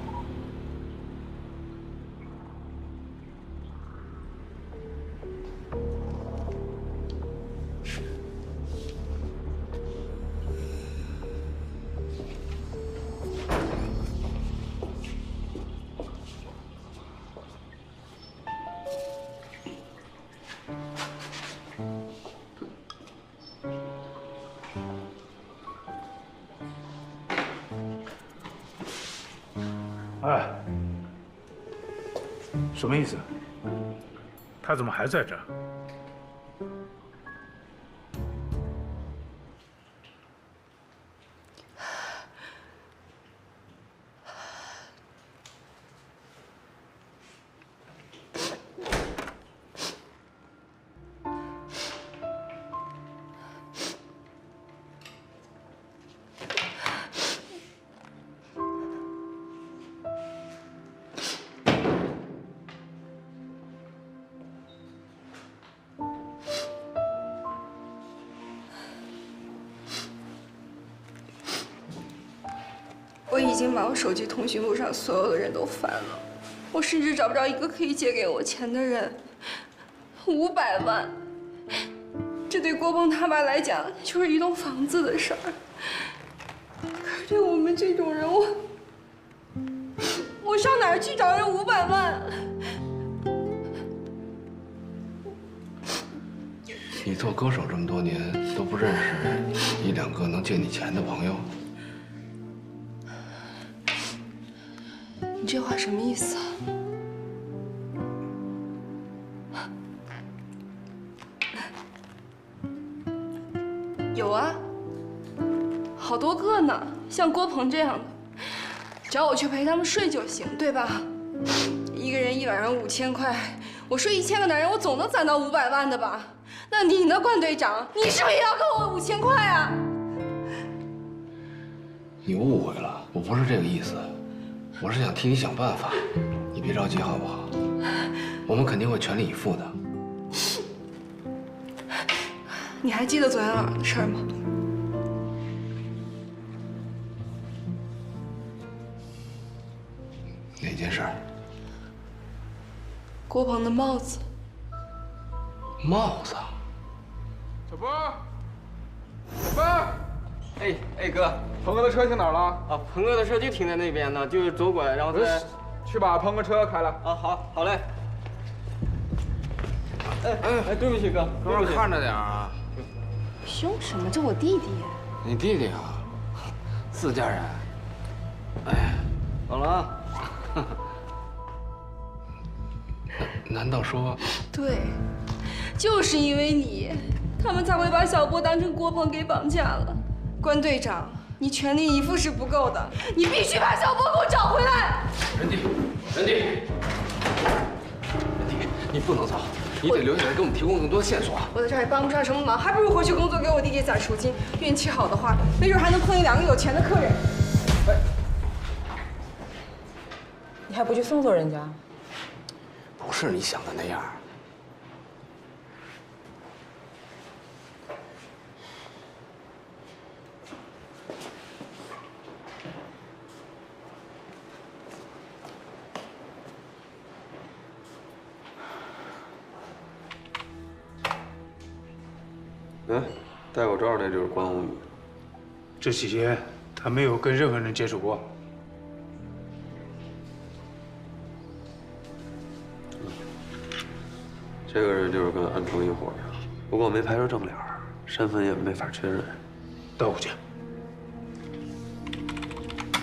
哎，什么意思？他怎么还在这儿？我已经把我手机通讯录上所有的人都翻了，我甚至找不着一个可以借给我钱的人。500万，这对郭鹏他爸来讲，就是一栋房子的事儿。可是对我们这种人，我上哪儿去找人500万？你做歌手这么多年，都不认识1、2个能借你钱的朋友？你这话什么意思啊？有啊，好多个呢，像郭鹏这样的，找我去陪他们睡就行，对吧？一个人一晚上5000块，我睡1000个男人，我总能攒到500万的吧？那你呢，关队长？你是不是也要给我5000块啊？你误会了，我不是这个意思，我是想替你想办法，你别着急好不好？我们肯定会全力以赴的。你还记得昨天晚上的事儿吗？哪件事儿？郭鹏的帽子。帽子。小波，小波，哎哥，鹏哥的车停哪儿了？啊，鹏哥的车就停在那边呢，就是左拐，然后再去把鹏哥车开了。啊，好嘞。哎，对不起哥，哥们看着点啊。凶什么？这我弟弟。你弟弟啊？自家人。哎，走了啊。难道说？对，就是因为你，他们才会把小波当成郭鹏给绑架了。关队长，你全力以赴是不够的，你必须把小波给我找回来。人弟，你不能走，你得留下来给我们提供更多线索。我在这儿也帮不上什么忙，还不如回去工作，给我弟弟攒赎金。运气好的话，没准还能碰见2个有钱的客人。你还不去送送人家？不是你想的那样。哎，戴口罩那就是关宏宇。这期间他没有跟任何人接触过。这个人就是跟安藤一伙的，不过没拍着正脸，身份也没法确认。到我去。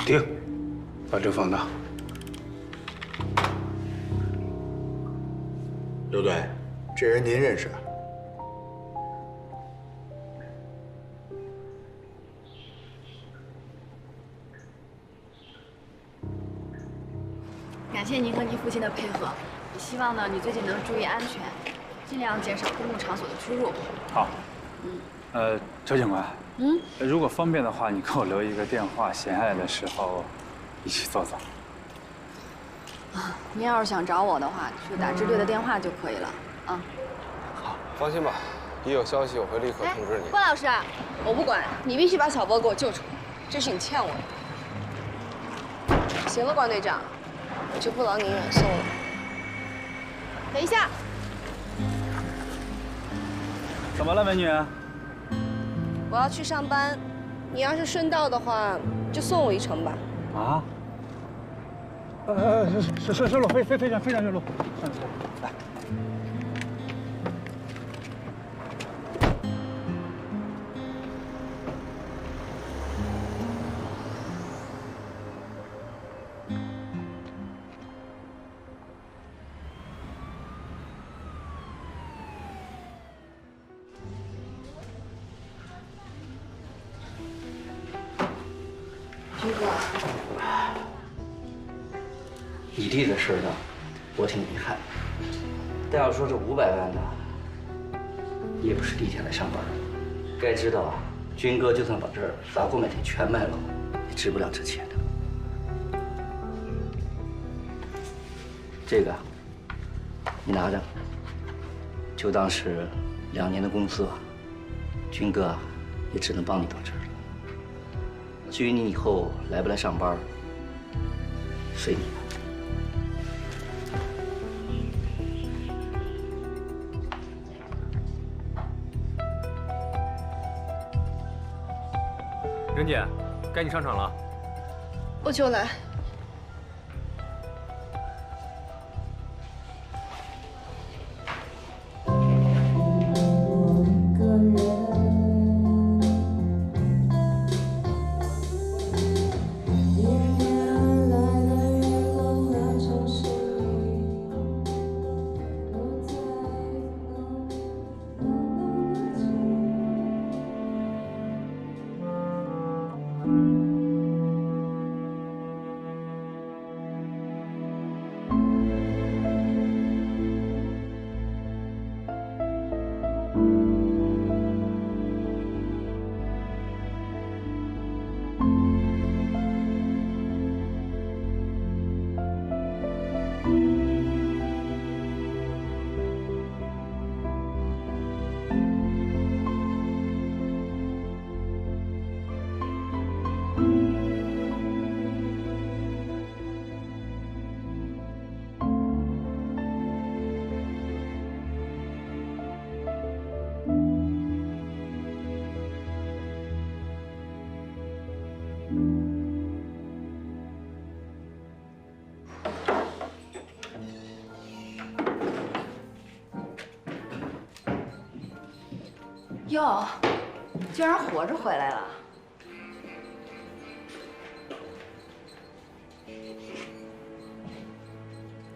停，把这放大。刘队，这人您认识？感谢您和您父亲的配合，也希望呢你最近能注意安全，尽量减少公共场所的出入。好。周警官。如果方便的话，你给我留一个电话，闲下来的时候一起坐坐。啊，您要是想找我的话，就打支队的电话就可以了。啊。好，放心吧，一有消息我会立刻通知你。关老师，我不管，你必须把小波给我救出来，这是你欠我的。行了，关队长。我就不劳您远送了。等一下，怎么了，美女？我要去上班，你要是顺道的话，就送我一程吧。啊？顺路，非常顺路。来。军哥，你弟的事呢，我挺遗憾。但要说这500万呢，你也不是第一天来上班。该知道啊，军哥就算把这杂货卖铁全卖了，也值不了这钱的。这个你拿着，就当是2年的工资吧。军哥也只能帮你到这儿了。至于你以后来不来上班，随你了。任姐，该你上场了。我就来。哟，居然活着回来了！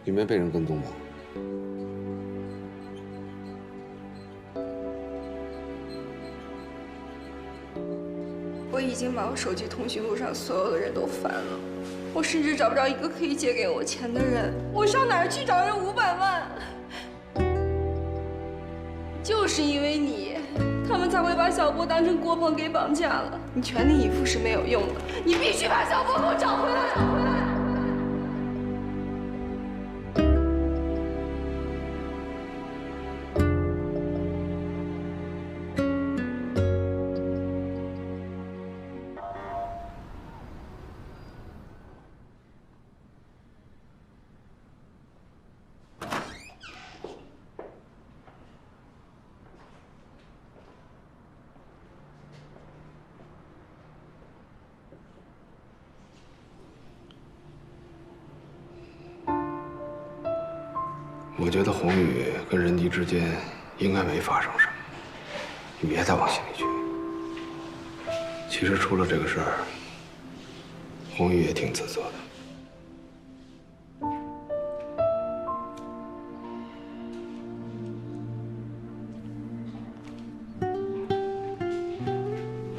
你没被人跟踪吧？我已经把我手机通讯录上所有的人都翻了，我甚至找不着一个可以借给我钱的人。我上哪儿去找人500万？就是因为你，他们才会把小波当成郭鹏给绑架了。你全力以赴是没有用的，你必须把小波给我找回来！我觉得宏宇跟任迪之间应该没发生什么，你别再往心里去。其实出了这个事儿，宏宇也挺自责的。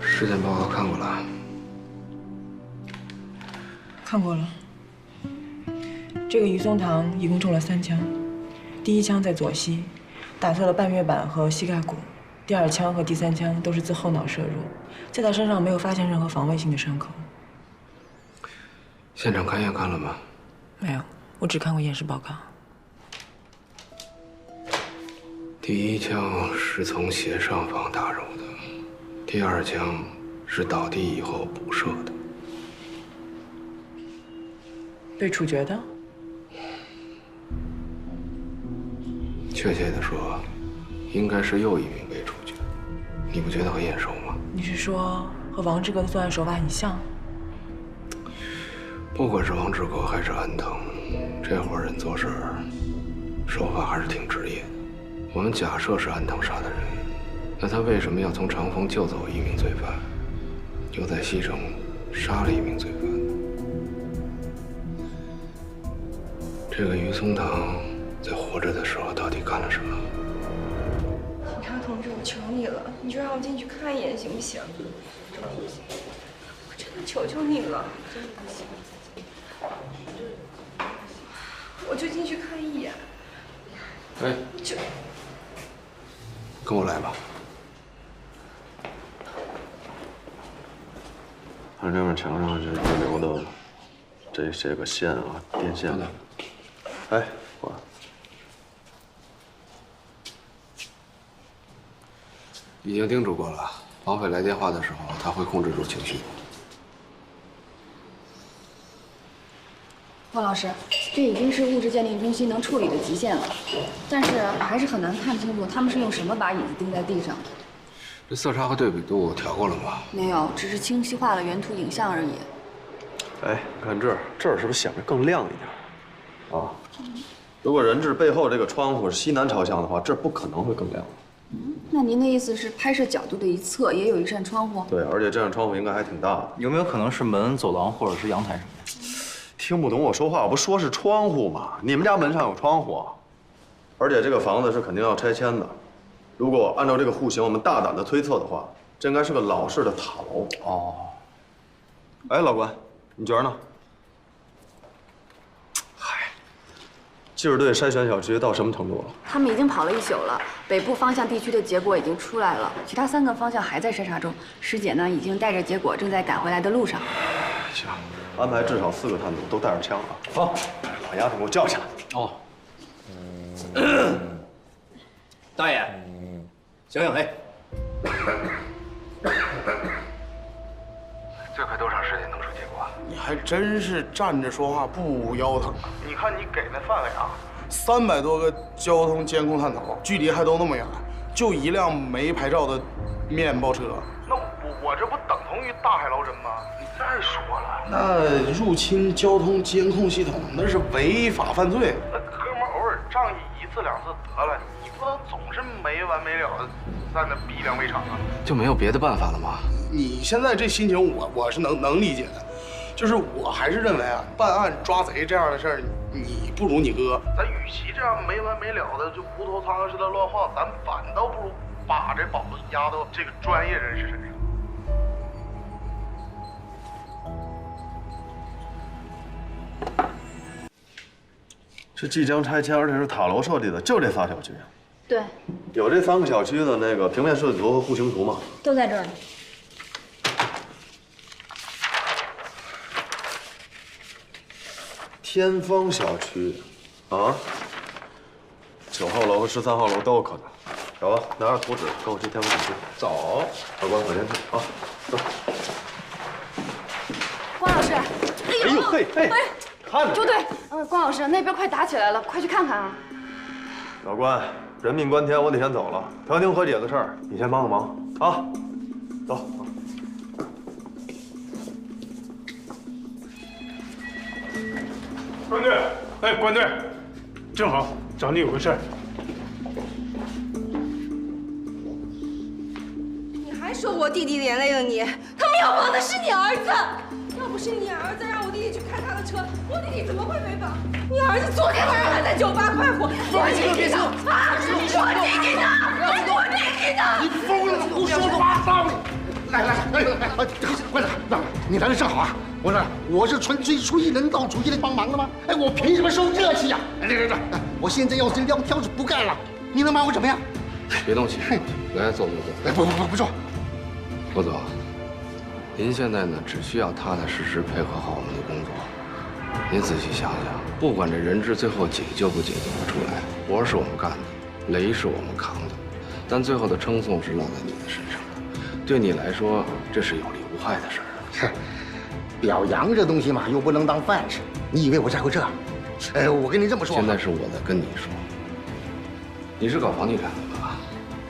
尸检报告看过了？看过了。这个于松堂一共中了3枪。第1枪在左膝，打碎了半月板和膝盖骨；第2枪和第3枪都是自后脑射入，在他身上没有发现任何防卫性的伤口。现场勘验看了吗？没有，我只看过验尸报告。第1枪是从斜上方打入的，第2枪是倒地以后补射的。被处决的？确切的说，应该是又一名被处决。你不觉得很眼熟吗？你是说和王志革的作案手法很像？不管是王志革还是安藤，这伙人做事手法还是挺职业的。我们假设是安藤杀的人，那他为什么要从长风救走一名罪犯，又在西城杀了一名罪犯？这个于松堂在活着的时候到底干了什么？警察同志，我求你了，你就让我进去看一眼行不行？我真的求求你了，真的不行，我就进去看一眼。哎，就跟我来吧。看这面墙上这留的这些个线啊，电线的。哎，我已经叮嘱过了，绑匪来电话的时候，他会控制住情绪。汪老师，这已经是物质鉴定中心能处理的极限了，但是还是很难看清楚他们是用什么把椅子钉在地上的。这色差和对比度调过了吗？没有，只是清晰化了原图影像而已。哎，你看这儿是不是显得更亮一点？啊，如果人质背后这个窗户是西南朝向的话，这儿不可能会更亮。那您的意思是拍摄角度的一侧也有一扇窗户？对，而且这扇窗户应该还挺大的。有没有可能是门、走廊或者是阳台什么的？听不懂我说话，我不说是窗户吗？你们家门上有窗户啊？而且这个房子是肯定要拆迁的。如果按照这个户型，我们大胆的推测的话，这应该是个老式的塔楼。哦。哎，老关，你觉得呢？嗨，技术队筛选小区到什么程度了？他们已经跑了1宿了，北部方向地区的结果已经出来了，其他3个方向还在筛查中。师姐呢，已经带着结果正在赶回来的路上。行，安排至少4个探组，都带着枪啊。好，把丫头给我叫起来。哦。大爷，醒醒嘿！最快多长时间能出结果？你还真是站着说话不腰疼。你看你给那范围啊，300多个交通监控探头，距离还都那么远，就1辆没牌照的面包车，那我这不等同于大海捞针吗？你再说了，那入侵交通监控系统那是违法犯罪。那哥们偶尔仗义1次2次得了，你不能总是没完没了的在那逼良为娼啊！就没有别的办法了吗？你现在这心情我是能理解的，就是我还是认为啊，办案抓贼这样的事儿，你不如你哥。咱与其这样没完没了的就无头苍蝇似的乱晃，咱反倒不如把这宝子压到这个专业人士身上。这即将拆迁，而且是塔楼设计的，就这仨小区。对，有这3个小区的那个平面设计图和户型图吗？都在这儿呢。天方小区，啊，9号楼和13号楼都有可能。小子，拿着图纸跟我去天方小区。走，老关，往前去啊，走。关老师，哎呦嘿，哎，看着。周队，关老师，那边快打起来了，快去看看啊！老关，人命关天，我得先走了。调停和解的事儿，你先帮个忙啊。走。关队，哎，关队，正好找你有个事儿。你还说我弟弟连累了你？他们要绑的是你儿子，要不是你儿子让我弟弟去开他的车，我弟弟怎么会被绑？你儿子昨天晚上还在酒吧快活，我弟弟呢？啊，我弟弟呢？我弟弟呢？你疯了吗？胡说八道！来，关长，你来的正好啊！我是纯粹出于人道主义来帮忙的吗？哎，我凭什么受这气呀？来，我现在要是撂挑子不干了，你能把我怎么样？别动气，来坐。哎，不坐。副总，您现在呢只需要踏踏实实配合好我们的工作。您仔细想想，不管这人质最后解救不解救得出来，活是我们干的，雷是我们扛的，但最后的称颂是落在你的身上的。对你来说，这是有利无害的事儿。哼，表扬这东西嘛，又不能当饭吃。你以为我在乎这？我跟你这么说，现在是我在跟你说，你是搞房地产的吧？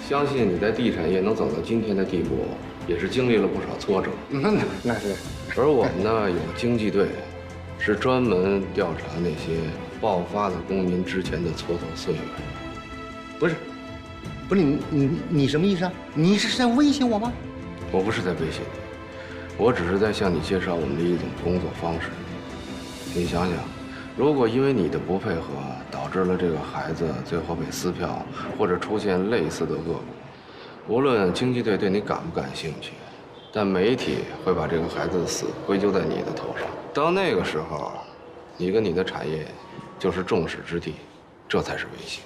相信你在地产业能走到今天的地步，也是经历了不少挫折。那是。而我们呢，有经济队，是专门调查那些爆发的公民之前的蹉跎岁月。不是你什么意思啊？你是在威胁我吗？我不是在威胁你，我只是在向你介绍我们的一种工作方式。你想想，如果因为你的不配合，导致了这个孩子最后被撕票，或者出现类似的恶果，无论经济队对你感不感兴趣，但媒体会把这个孩子的死归咎在你的头上。到那个时候，你跟你的产业就是众矢之的，这才是威胁。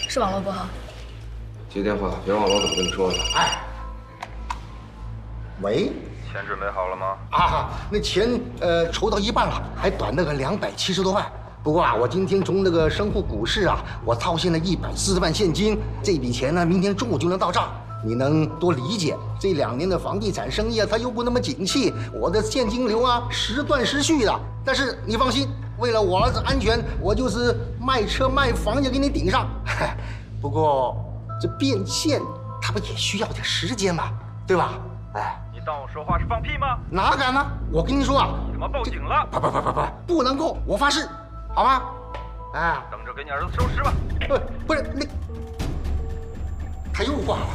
是网络不好。接电话，别忘了我怎么跟你说的。哎，喂，钱准备好了吗？啊，那钱筹到一半了，还短那个270多万。不过啊，我今天从那个商户股市啊，我套现了140万现金，这笔钱呢，明天中午就能到账。你能多理解。这2年的房地产生意啊，它又不那么景气，我的现金流啊时断时续的。但是你放心，为了我儿子安全，我就是卖车卖房也给你顶上。不过这变现，它不也需要点时间吗？对吧？哎，你当我说话是放屁吗？哪敢呢？我跟你说啊，你他妈报警了！不能够，我发誓，好吗？哎，等着给你儿子收尸吧。不是那，他又挂了，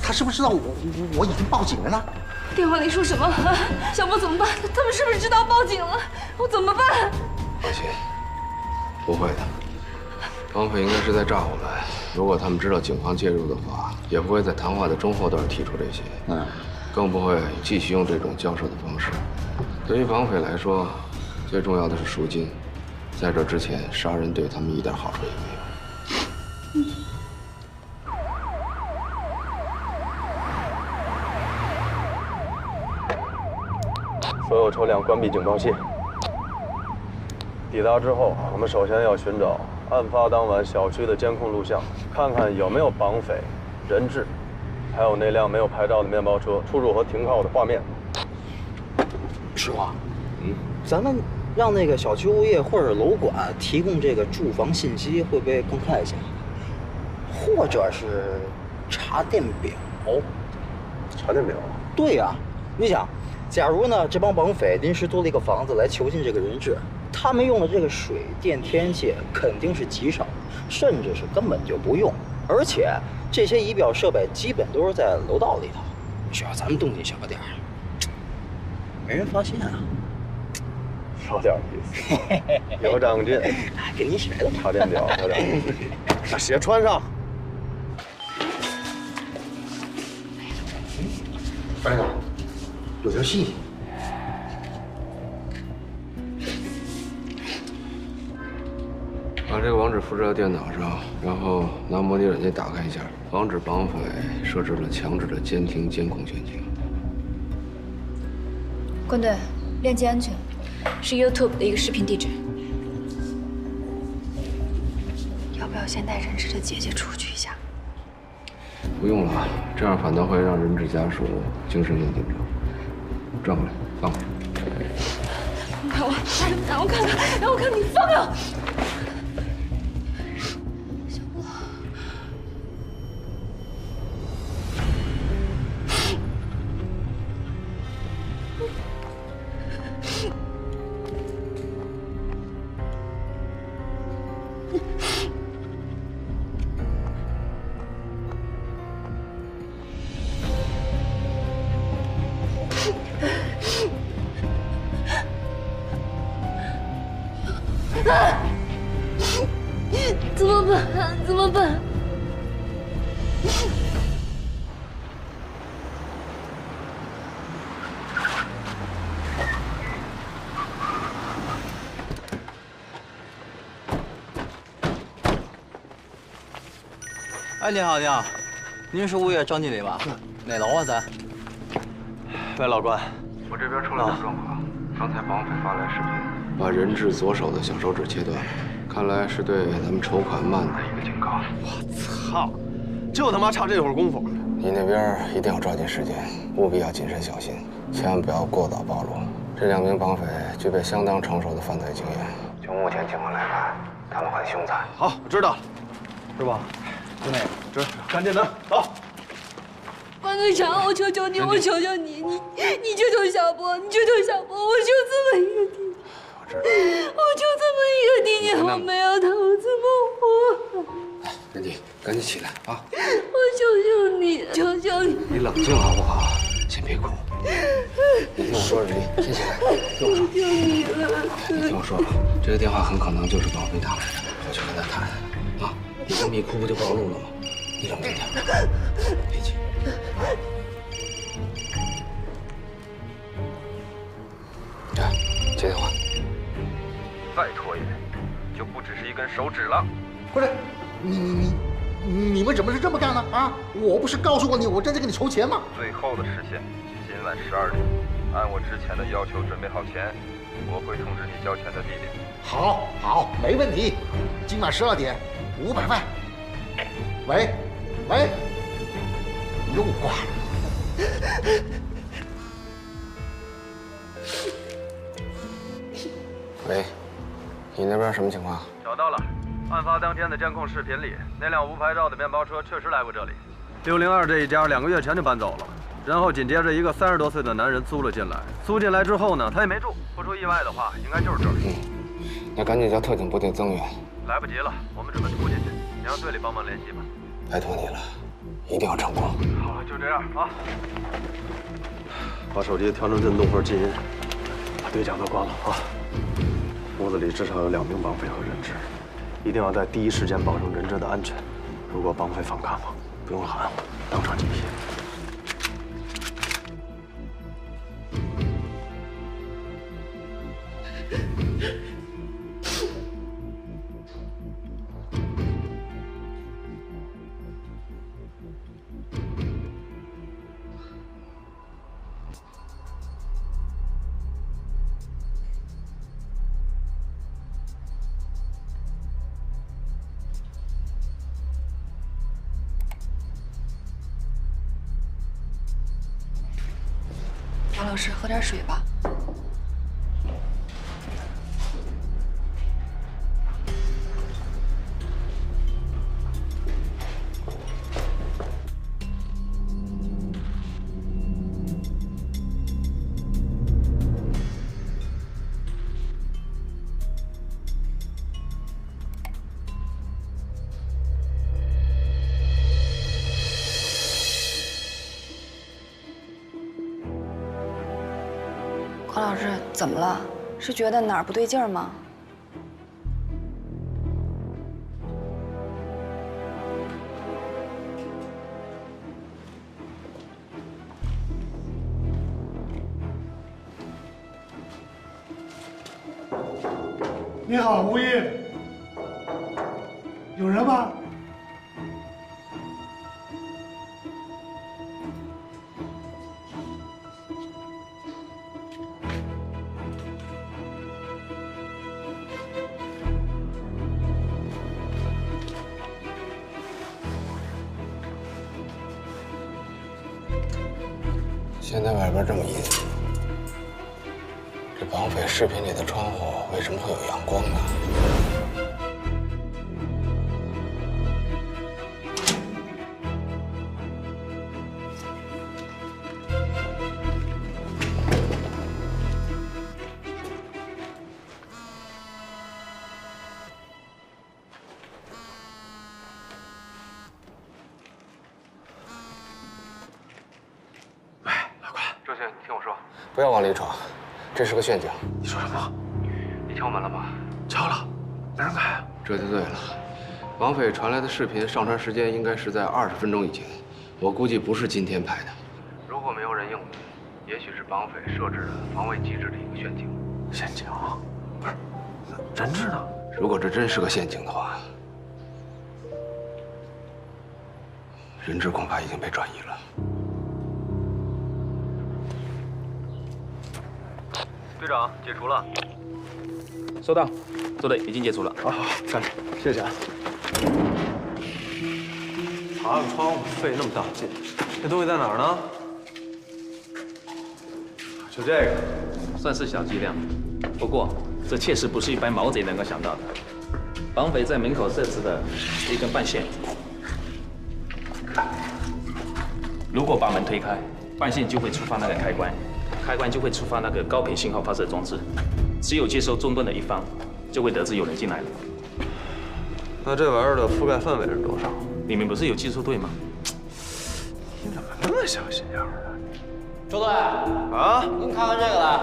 他是不是知道我已经报警了呢？电话里说什么？小波怎么办？他们是不是知道报警了？我怎么办？放心，不会的。绑匪应该是在诈我们。如果他们知道警方介入的话，也不会在谈话的中后段提出这些。更不会继续用这种交涉的方式。对于绑匪来说，最重要的是赎金。在这之前，杀人对他们一点好处也没有。所有车辆关闭警报器。抵达之后，我们首先要寻找案发当晚小区的监控录像，看看有没有绑匪、人质，还有那辆没有牌照的面包车出入和停靠的画面。师傅，咱们让那个小区物业或者楼管提供这个住房信息，会不会更快一些？或者是查电表？查电表？对呀，你想，假如呢这帮绑匪临时租了一个房子来囚禁这个人质，他们用的这个水电天然气肯定是极少，甚至是根本就不用，而且这些仪表设备基本都是在楼道里头，只要咱们动静小点儿，没人发现啊。有点意思，有长进。跟你学的。查电表，有点意思。把鞋穿上。班长，有条信息。把这个网址复制到电脑上，然后拿模拟软件打开一下，防止绑匪设置了强制的监听监控陷阱。关队，链接安全，是 YouTube 的一个视频地址。要不要先带人质的姐姐出去一下？不用了，这样反倒会让人质家属精神更紧张。转过来，放过来。让我看看，让我看你放了。小波，怎么办？怎么办？哎，你好，你好，您是物业张经理吧？哪楼啊，咱？喂，老关，我这边出了点状况，刚才绑匪发来视频，把人质左手的小手指切断，看来是对咱们筹款慢的一个警告。我操，就他妈差这会儿功夫。你那边一定要抓紧时间，务必要谨慎小心，千万不要过早暴露。这2名绑匪具备相当成熟的犯罪经验，就目前情况来看，他们很凶残。好，我知道了，是吧？经理，这赶紧的，走。关队长，我求求你，我求求你，你救救小波，你救救小波，我就这么一个弟弟，我知道，我就这么一个弟弟，我没有他，我怎么活？哎，人弟，赶紧起来啊！我求求你，求求你，你冷静好不好？先别哭。你听我说，人弟，先起来，听我说。求你了。你听我说，这个电话很可能就是绑匪打来的，我去跟他谈。啊，你这么一哭不就暴露了吗？你冷静点，别急。哎，接电话。再拖延，就不只是一根手指了。不是，你们怎么是这么干呢？啊，我不是告诉过你，我正在给你筹钱吗？最后的时限，今晚12点，按我之前的要求准备好钱，我会通知你交钱的地点。好，没问题。今晚12点，500万。喂，又挂了。喂，你那边什么情况？找到了，案发当天的监控视频里，那辆无牌照的面包车确实来过这里。602这一家2个月前就搬走了，然后紧接着一个30多岁的男人租了进来。租进来之后呢，他也没住，不出意外的话，应该就是这儿。那赶紧叫特警部队增援。来不及了，我们准备突进去，你让队里帮忙联系吧。拜托你了，一定要成功。好，就这样啊。把手机调成震动或者静音，把对讲都关了啊。屋子里至少有2名绑匪和人质，一定要在第一时间保证人质的安全。如果绑匪反抗，不用喊，当场击毙。王老师，喝点水吧。关老师，怎么了？是觉得哪儿不对劲儿吗？你好，吴毅，有人吗？现在外边这么阴，这绑匪视频里的窗户为什么会有阳光呢？周迅，你听我说，不要往里闯，这是个陷阱。你说什么？你敲门了吗？敲了，没人开啊。这就对了，绑匪传来的视频上传时间应该是在20分钟以前，我估计不是今天拍的。如果没有人应门，也许是绑匪设置的防卫机制的一个陷阱。陷阱？不是，人质呢？如果这真是个陷阱的话，人质恐怕已经被转移了。队长，解除了。收到，周队已经解除了。好，干着，谢谢啊。爬个窗户费那么大劲，这东西在哪儿呢？就这个，算是小剂量，不过这确实不是一般毛贼能够想到的。绑匪在门口设置的是一根半线，如果把门推开，半线就会触发那个开关。开关就会触发那个高频信号发射装置，只有接收终端的一方，就会得知有人进来了。那这玩意儿的覆盖范围是多少？你们不是有技术队吗？你怎么那么小心眼儿啊？周队啊，您看看这个来。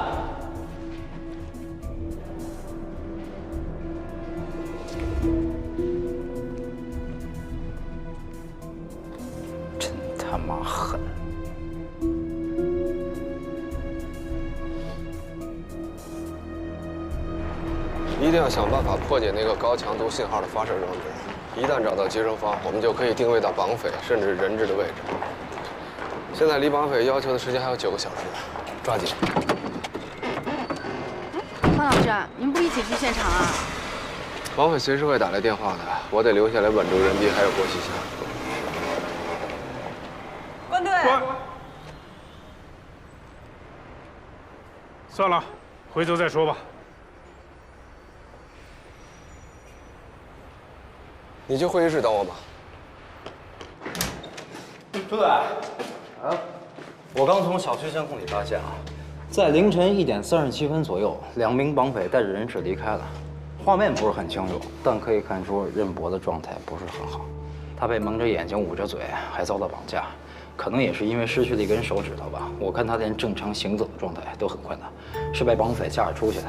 真他妈狠！一定要想办法破解那个高强度信号的发射装置。一旦找到接收方，我们就可以定位到绑匪甚至人质的位置。现在离绑匪要求的时间还有9个小时，抓紧！方老师，您不一起去现场啊？绑匪随时会打来电话的，我得留下来稳住人质还有郭西霞。关算了，回头再说吧。你去会议室等我吧。朱队，我刚从小区监控里发现啊，在凌晨1点37分左右，2名绑匪带着人质离开了。画面不是很清楚，但可以看出任博的状态不是很好。他被蒙着眼睛、捂着嘴，还遭到绑架，可能也是因为失去了一根手指头吧。我看他连正常行走的状态都很困难，是被绑匪架着出去的。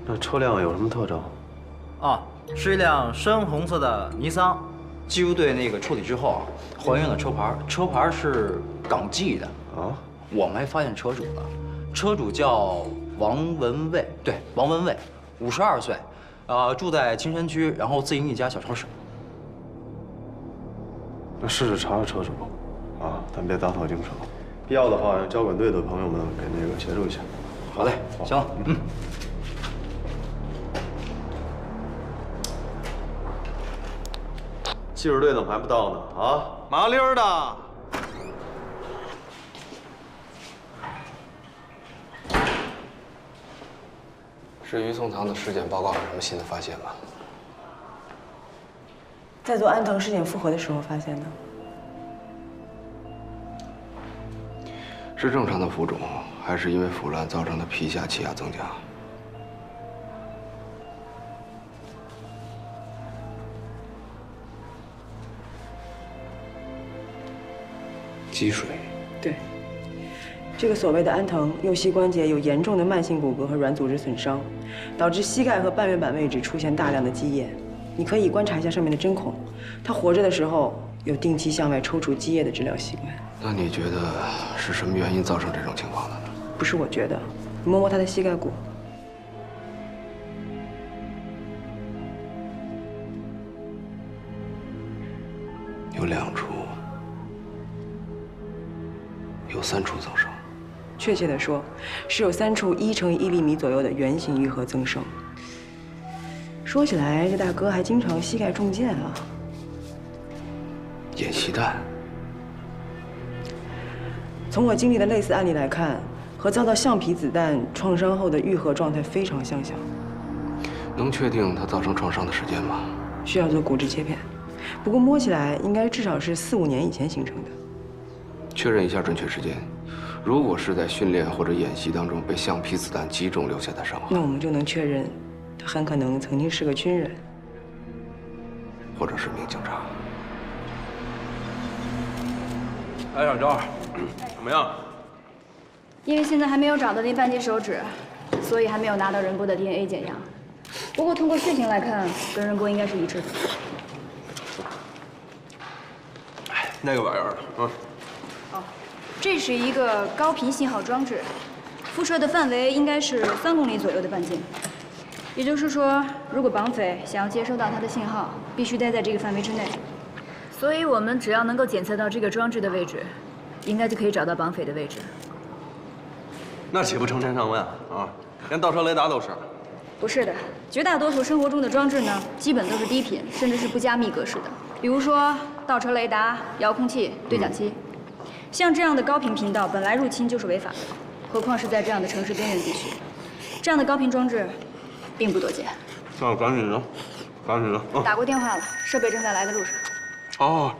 那车辆有什么特征？啊，是一辆深红色的尼桑。机务队那个处理之后啊，还原了车牌，车牌是港记的啊。我们还发现车主了，车主叫王文蔚，对，王文蔚，52岁，住在青山区，然后自营一家小超市。那试着查查车主，啊，咱别打草惊蛇，必要的话让交管队的朋友们给那个协助一下。好嘞，行了，技术队怎么还不到呢？啊，麻利儿的。至于宋堂的尸检报告有什么新的发现吗？在做安藤尸检复核的时候发现的。是正常的浮肿，还是因为腐烂造成的皮下气压增加？积水。对，这个所谓的安藤右膝关节有严重的慢性骨骼和软组织损伤，导致膝盖和半月板位置出现大量的积液。你可以观察一下上面的针孔，他活着的时候有定期向外抽出积液的治疗习惯。那你觉得是什么原因造成这种情况的呢？不是我觉得，你摸摸他的膝盖骨。有2处，有3处增生。确切的说，是有3处1乘以1厘米左右的圆形愈合增生。说起来，这大哥还经常膝盖中箭啊。演习弹。从我经历的类似案例来看，和遭到橡皮子弹创伤后的愈合状态非常相像。能确定它造成创伤的时间吗？需要做骨质切片，不过摸起来应该至少是4、5年以前形成的。确认一下准确时间。如果是在训练或者演习当中被橡皮子弹击中留下的伤痕，那我们就能确认，他很可能曾经是个军人，或者是名警察。哎，小周，怎么样？因为现在还没有找到那半截手指，所以还没有拿到任波的 DNA 检样。不过通过血型来看，跟任波应该是一致的。那个玩意儿，这是一个高频信号装置，辐射的范围应该是3公里左右的半径。也就是说，如果绑匪想要接收到它的信号，必须待在这个范围之内。所以我们只要能够检测到这个装置的位置，应该就可以找到绑匪的位置。那岂不成千上万啊？连倒车雷达都是。不是的，绝大多数生活中的装置呢，基本都是低频，甚至是不加密格式的。比如说倒车雷达、遥控器、对讲机，像这样的高频频道本来入侵就是违法的，何况是在这样的城市边缘地区，这样的高频装置并不多见。那赶紧的，赶紧的。打过电话了，设备正在来的路上。哦，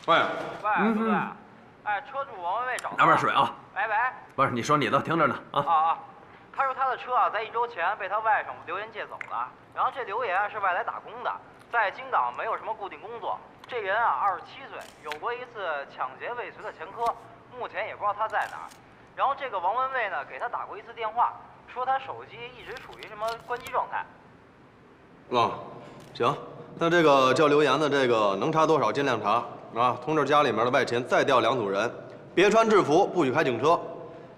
喂，朱队，哎，车主王文蔚找到。拿碗水啊。喂。不是，你说你的，听着呢啊。他说他的车啊，在1周前被他外甥刘岩借走了，然后这刘岩是外来打工的，在京港没有什么固定工作。这人啊，27岁，有过一次抢劫未遂的前科，目前也不知道他在哪儿。然后这个王文蔚呢，给他打过一次电话，说他手机一直处于什么关机状态。行，那这个叫刘岩的这个能查多少尽量查啊！通知家里面的外勤再调2组人，别穿制服，不许开警车，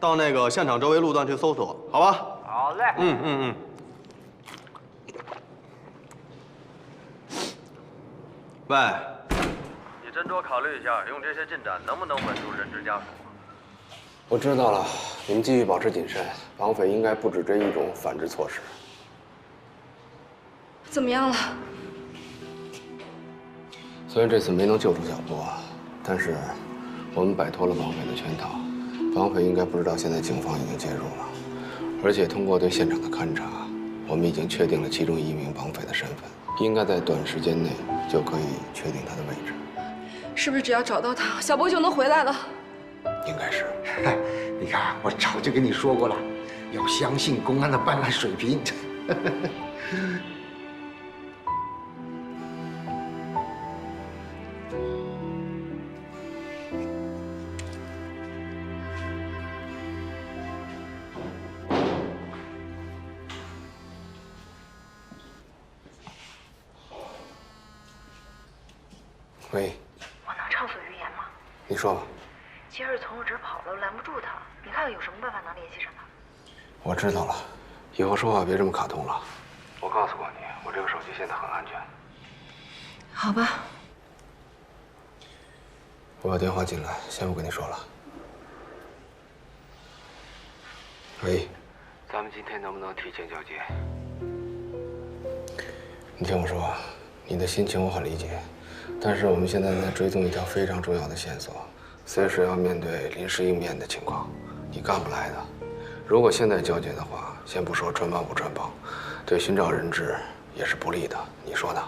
到那个现场周围路段去搜索，好吧？好嘞。喂，你斟酌考虑一下，用这些进展能不能稳住人质家属？我知道了，你们继续保持谨慎，绑匪应该不止这一种反制措施。怎么样了？虽然这次没能救出小波，但是我们摆脱了绑匪的圈套，绑匪应该不知道现在警方已经介入了，而且通过对现场的勘查，我们已经确定了其中1名绑匪的身份，应该在短时间内就可以确定他的位置。是不是只要找到他，小波就能回来了？应该是。你看，我早就跟你说过了，要相信公安的办案水平。喂，我能畅所欲言吗？你说吧。杰儿从我这儿跑了，拦不住他。你看看有什么办法能联系上他？我知道了，以后说话别这么卡通了。我告诉过你，我这个手机现在很安全。好吧。我有电话进来，先不跟你说了。喂，咱们今天能不能提前交接？你听我说，你的心情我很理解，但是我们现在在追踪一条非常重要的线索，随时要面对临时应变的情况，你干不来的。如果现在交接的话，先不说穿帮不穿帮，对寻找人质也是不利的，你说呢？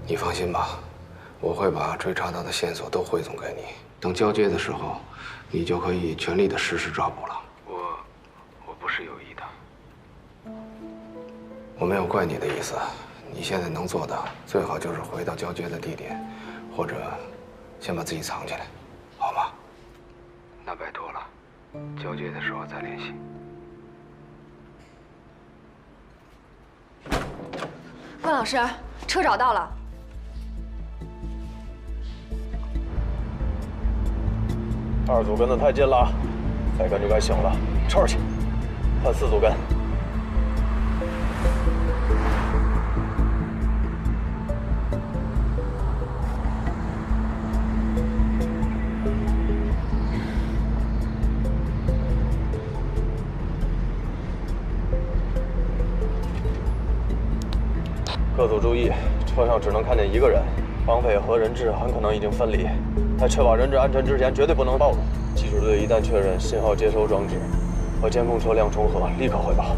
你放心吧，我会把追查到的线索都汇总给你，等交接的时候，你就可以全力的实施抓捕了。我不是有意的，我没有怪你的意思。你现在能做的，最好就是回到交接的地点，或者先把自己藏起来，好吗？那拜托了，交接的时候再联系。关老师，车找到了。2组跟得太近了，再跟就该醒了，抽去，换4组跟。各组注意，车上只能看见1个人，绑匪和人质很可能已经分离。在确保人质安全之前，绝对不能暴露。技术队一旦确认信号接收装置和监控车辆重合，立刻汇报。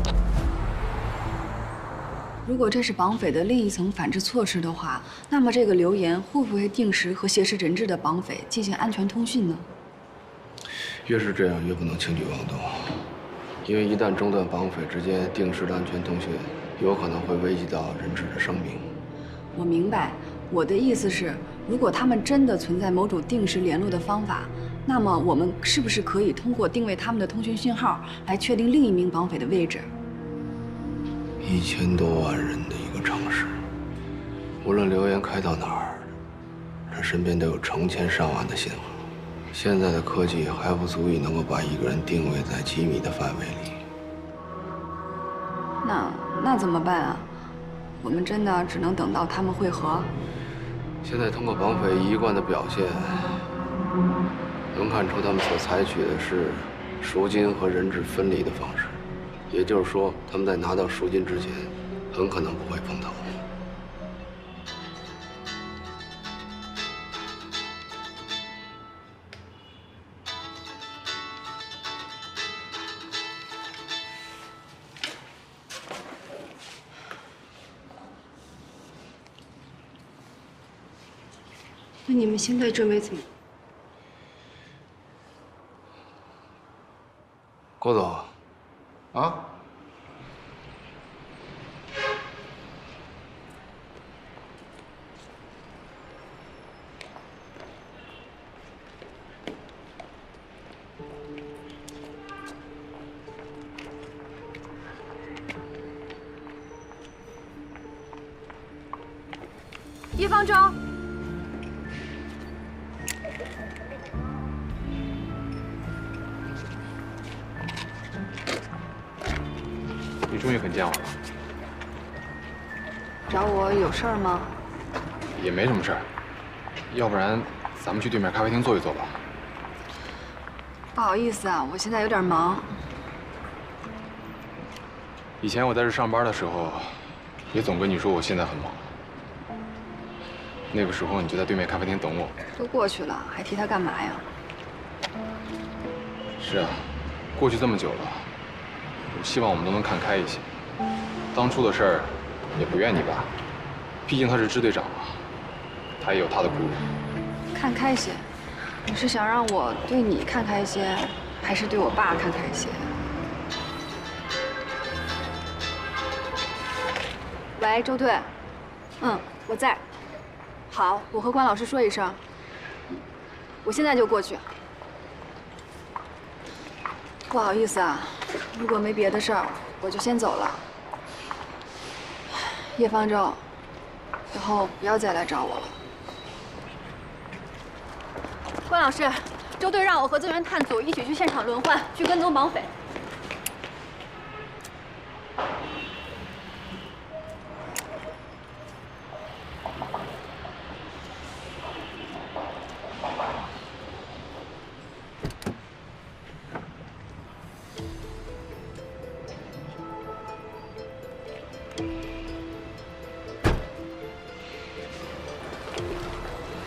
如果这是绑匪的另一层反制措施的话，那么这个留言会不会定时和挟持人质的绑匪进行安全通讯呢？越是这样，越不能轻举妄动，因为一旦中断绑匪之间定时的安全通讯，有可能会危及到人质的生命。我明白，我的意思是，如果他们真的存在某种定时联络的方法，那么我们是不是可以通过定位他们的通讯信号来确定另一名绑匪的位置？1000多万人的一个城市，无论流言开到哪儿，他身边都有成千上万的信号。现在的科技还不足以能够把一个人定位在几米的范围里。那怎么办啊？我们真的只能等到他们会合？现在通过绑匪一贯的表现，能看出他们所采取的是赎金和人质分离的方式，也就是说，他们在拿到赎金之前，很可能不会碰头。那你们现在准备怎么？郭总，啊？叶方舟。你终于肯见我了。找我有事儿吗？也没什么事儿，要不然咱们去对面咖啡厅坐一坐吧。不好意思啊，我现在有点忙。以前我在这上班的时候，也总跟你说我现在很忙。那个时候你就在对面咖啡厅等我。都过去了，还提他干嘛呀？是啊，过去这么久了，我希望我们都能看开一些。当初的事儿，也不怨你爸，毕竟他是支队长嘛，他也有他的顾虑。看开些，你是想让我对你看开些，还是对我爸看开些？喂，周队，我在。好，我和关老师说一声，我现在就过去。不好意思啊，如果没别的事儿，我就先走了。叶方舟，以后不要再来找我了。关老师，周队让我和增援探组一起去现场轮换，去跟踪绑匪。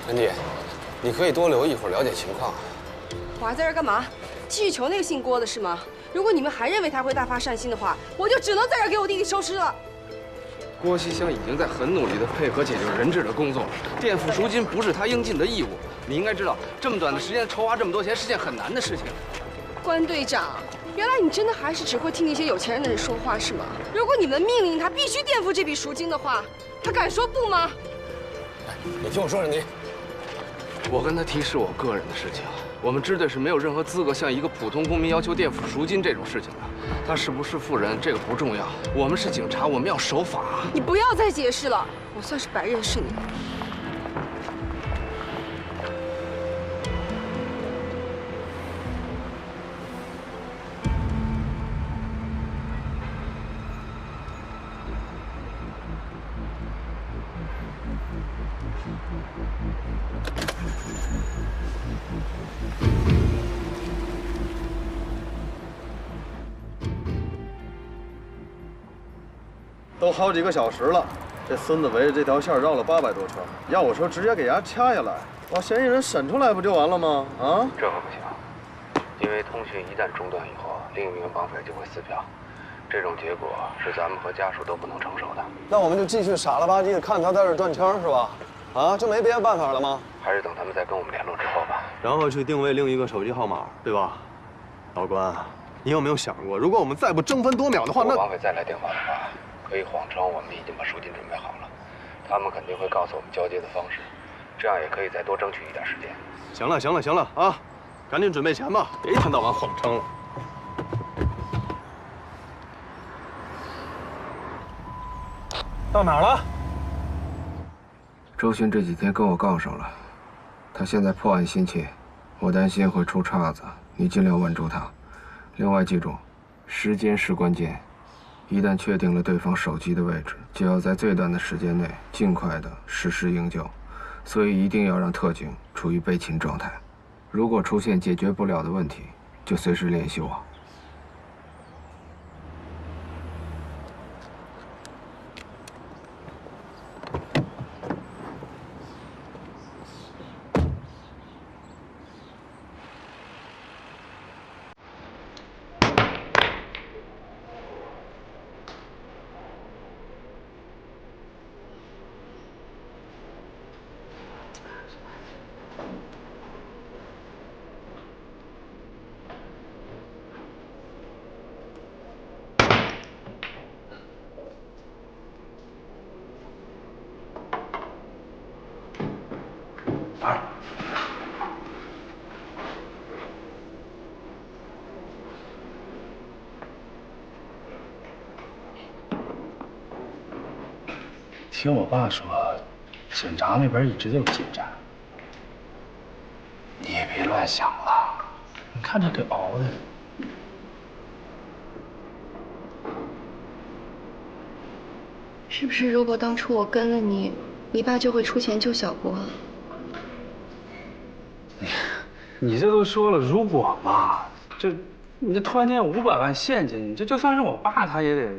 安迪，你可以多留一会儿，了解情况。我还在这干嘛？继续求那个姓郭的是吗？如果你们还认为他会大发善心的话，我就只能在这给我弟弟收尸了。郭西湘已经在很努力地配合解救人质的工作了，垫付赎金不是他应尽的义务。你应该知道，这么短的时间筹划这么多钱是件很难的事情。关队长，原来你真的还是只会听那些有钱人的人说话是吗？如果你们命令他必须垫付这笔赎金的话，他敢说不吗？你听我说，你。我跟他提是我个人的事情，我们支队是没有任何资格向一个普通公民要求垫付赎金这种事情的。他是不是富人，这个不重要。我们是警察，我们要守法。你不要再解释了，我算是白认识你。都好几个小时了，这孙子围着这条线绕了800多圈。要我说，直接给伢掐下来，把嫌疑人审出来不就完了吗？啊？这可不行，因为通讯一旦中断以后，另一名绑匪就会撕票，这种结果是咱们和家属都不能承受的。那我们就继续傻了吧唧的看他在这转圈是吧？啊，就没别的办法了吗？还是等他们再跟我们联络之后吧。然后去定位另一个手机号码，对吧？老关，你有没有想过，如果我们再不争分夺秒的话，那绑匪再来电话的话，可以谎称我们已经把赎金准备好了，他们肯定会告诉我们交接的方式，这样也可以再多争取一点时间。行了，行了，行了啊，赶紧准备钱吧，别一天到晚谎称了。到哪儿了？周迅这几天跟我杠上了，他现在破案心切，我担心会出岔子，你尽量稳住他。另外记住，时间是关键，一旦确定了对方手机的位置，就要在最短的时间内尽快的实施营救，所以一定要让特警处于备勤状态。如果出现解决不了的问题，就随时联系我。听我爸说，警察那边一直有进展。你也别乱想了，你看这给熬的。是不是如果当初我跟了你，你爸就会出钱救小郭？你这都说了如果嘛，你这突然间500万现金，你这就算是我爸他也得。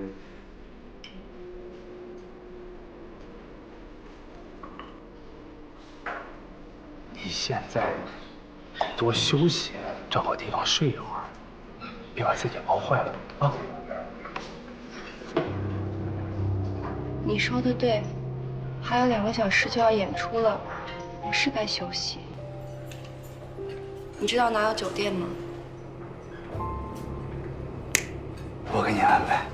你现在多休息，找个地方睡一会儿，别把自己熬坏了啊。你说的对，还有2个小时就要演出了，我是该休息。你知道哪有酒店吗？我给你安排。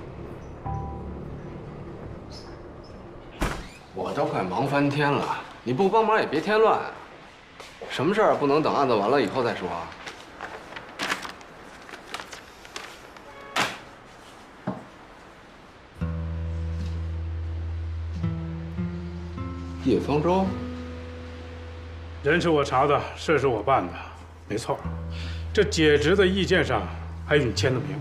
我都快忙翻天了，你不帮忙也别添乱。什么事儿不能等案子完了以后再说啊？叶方舟，人是我查的，事是我办的，没错。这解职的意见上还有你签的名。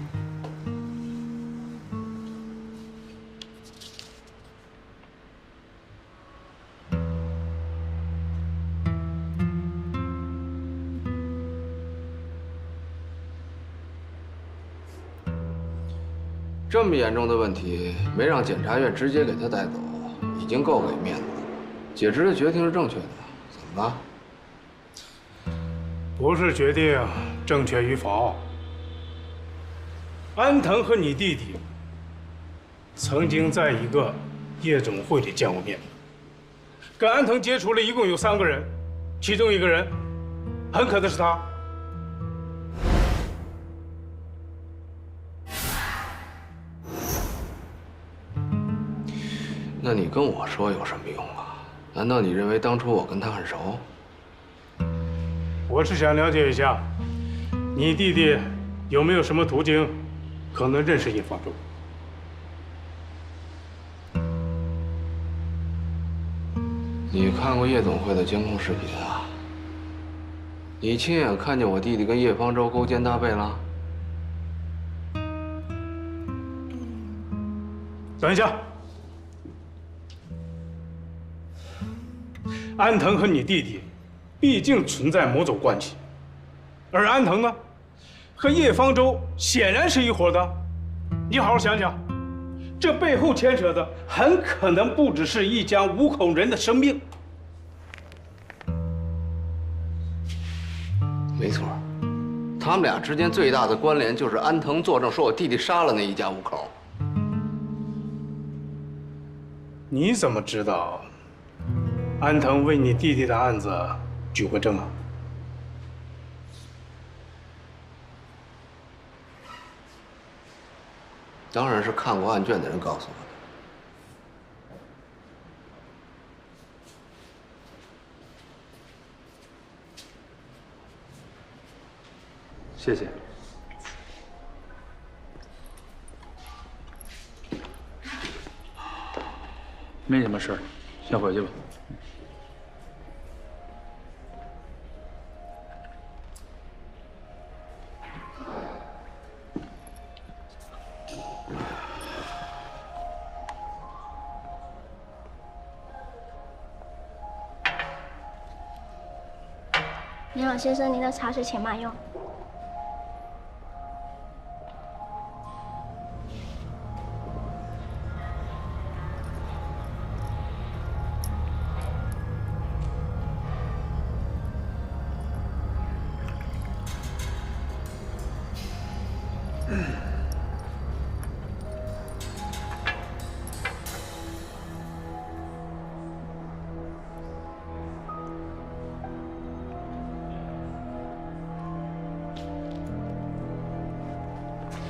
这么严重的问题，没让检察院直接给他带走，已经够给面子了。解职的决定是正确的，怎么了？不是决定正确与否。安藤和你弟弟曾经在一个夜总会里见过面，跟安藤接触了一共有3个人，其中1个人很可能是他。那你跟我说有什么用啊？难道你认为当初我跟他很熟？我是想了解一下，你弟弟有没有什么途径可能认识叶方舟？你看过夜总会的监控视频啊？你亲眼看见我弟弟跟叶方舟勾肩搭背了？等一下。安藤和你弟弟，毕竟存在某种关系，而安藤呢，和叶方舟显然是一伙的。你好好想想，这背后牵扯的很可能不只是一家5口人的生命。没错，他们俩之间最大的关联就是安藤作证说我弟弟杀了那一家5口。你怎么知道？安藤为你弟弟的案子举过证啊？当然是看过案卷的人告诉我的。谢谢。没什么事儿，先回去吧。你好，先生，您的茶水请慢用。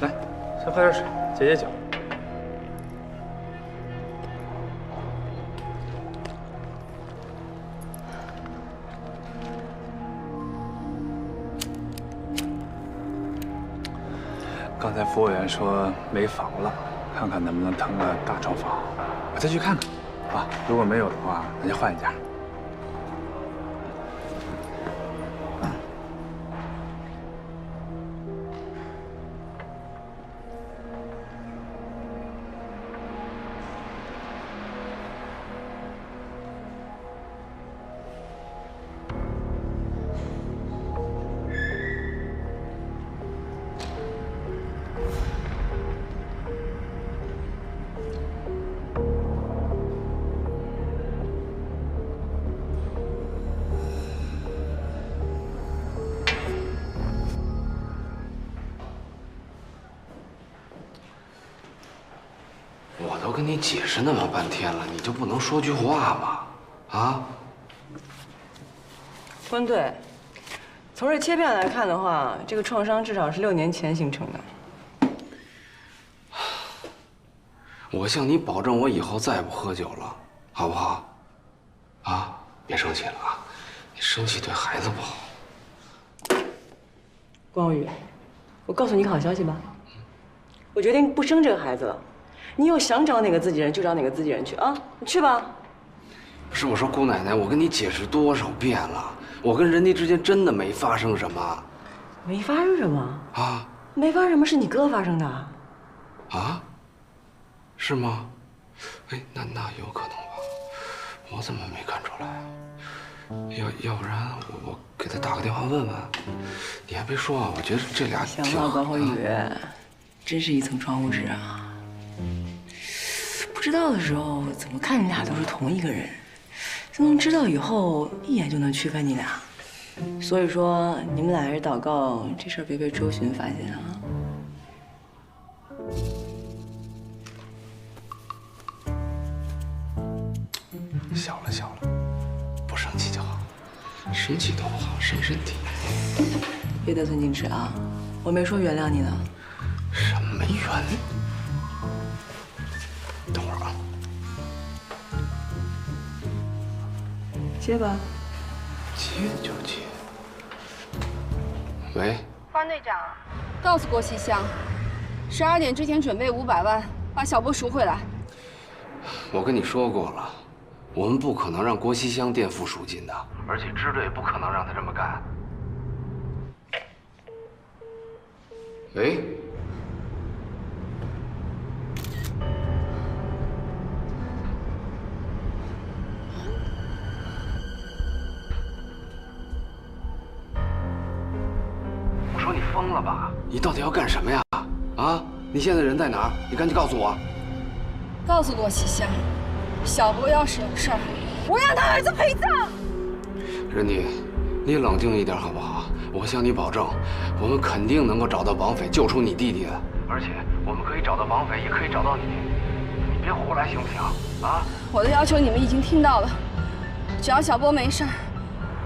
来，先喝点水，解解酒。刚才服务员说没房了，看看能不能腾个大床房，我再去看看，好吧？如果没有的话，那就换一家。我都跟你解释那么半天了，你就不能说句话吗？啊？关队，从这切片来看的话，这个创伤至少是6年前形成的。我向你保证，我以后再不喝酒了，好不好？啊，别生气了啊！你生气对孩子不好。关浩宇，我告诉你个好消息吧，我决定不生这个孩子了。你有想找哪个自己人就找哪个自己人去啊，你去吧。不是，我说姑奶奶，我跟你解释多少遍了，我跟人家之间真的没发生什么。没发生什么啊？没发生什么是你哥发生的。啊？是吗？哎，那有可能吧？我怎么没看出来啊？要不然我给他打个电话问问。你还别说啊，我觉得这俩挺行了，关浩宇，真是一层窗户纸啊！不知道的时候怎么看你俩都是同一个人，自从知道以后，一眼就能区分你俩。所以说，你们俩还是祷告这事儿别被周巡发现啊。小了，不生气就好，生气都不好，伤身体。别得寸进尺啊！我没说原谅你呢。什么原？等会儿啊。接吧。接就接。喂。关队长，告诉郭西厢，12点之前准备500万，把小波赎回来。我跟你说过了。我们不可能让郭西厢垫付赎金的，而且支队也不可能让他这么干。喂，我说你疯了吧？你到底要干什么呀？啊，你现在人在哪儿？你赶紧告诉我。告诉郭西厢。小波要是有事儿，我让他儿子陪葬。任妮，你冷静一点好不好？我向你保证，我们肯定能够找到绑匪，救出你弟弟的。而且我们可以找到绑匪，也可以找到你。你别胡来行不行？啊！我的要求你们已经听到了，只要小波没事儿，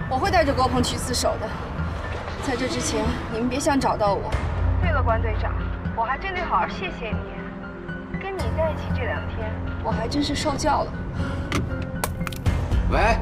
我会带着郭鹏去自首的。在这之前，你们别想找到我。对了，关队长，我还真得好好谢谢你。跟你在一起这2天，我还真是受教了。喂。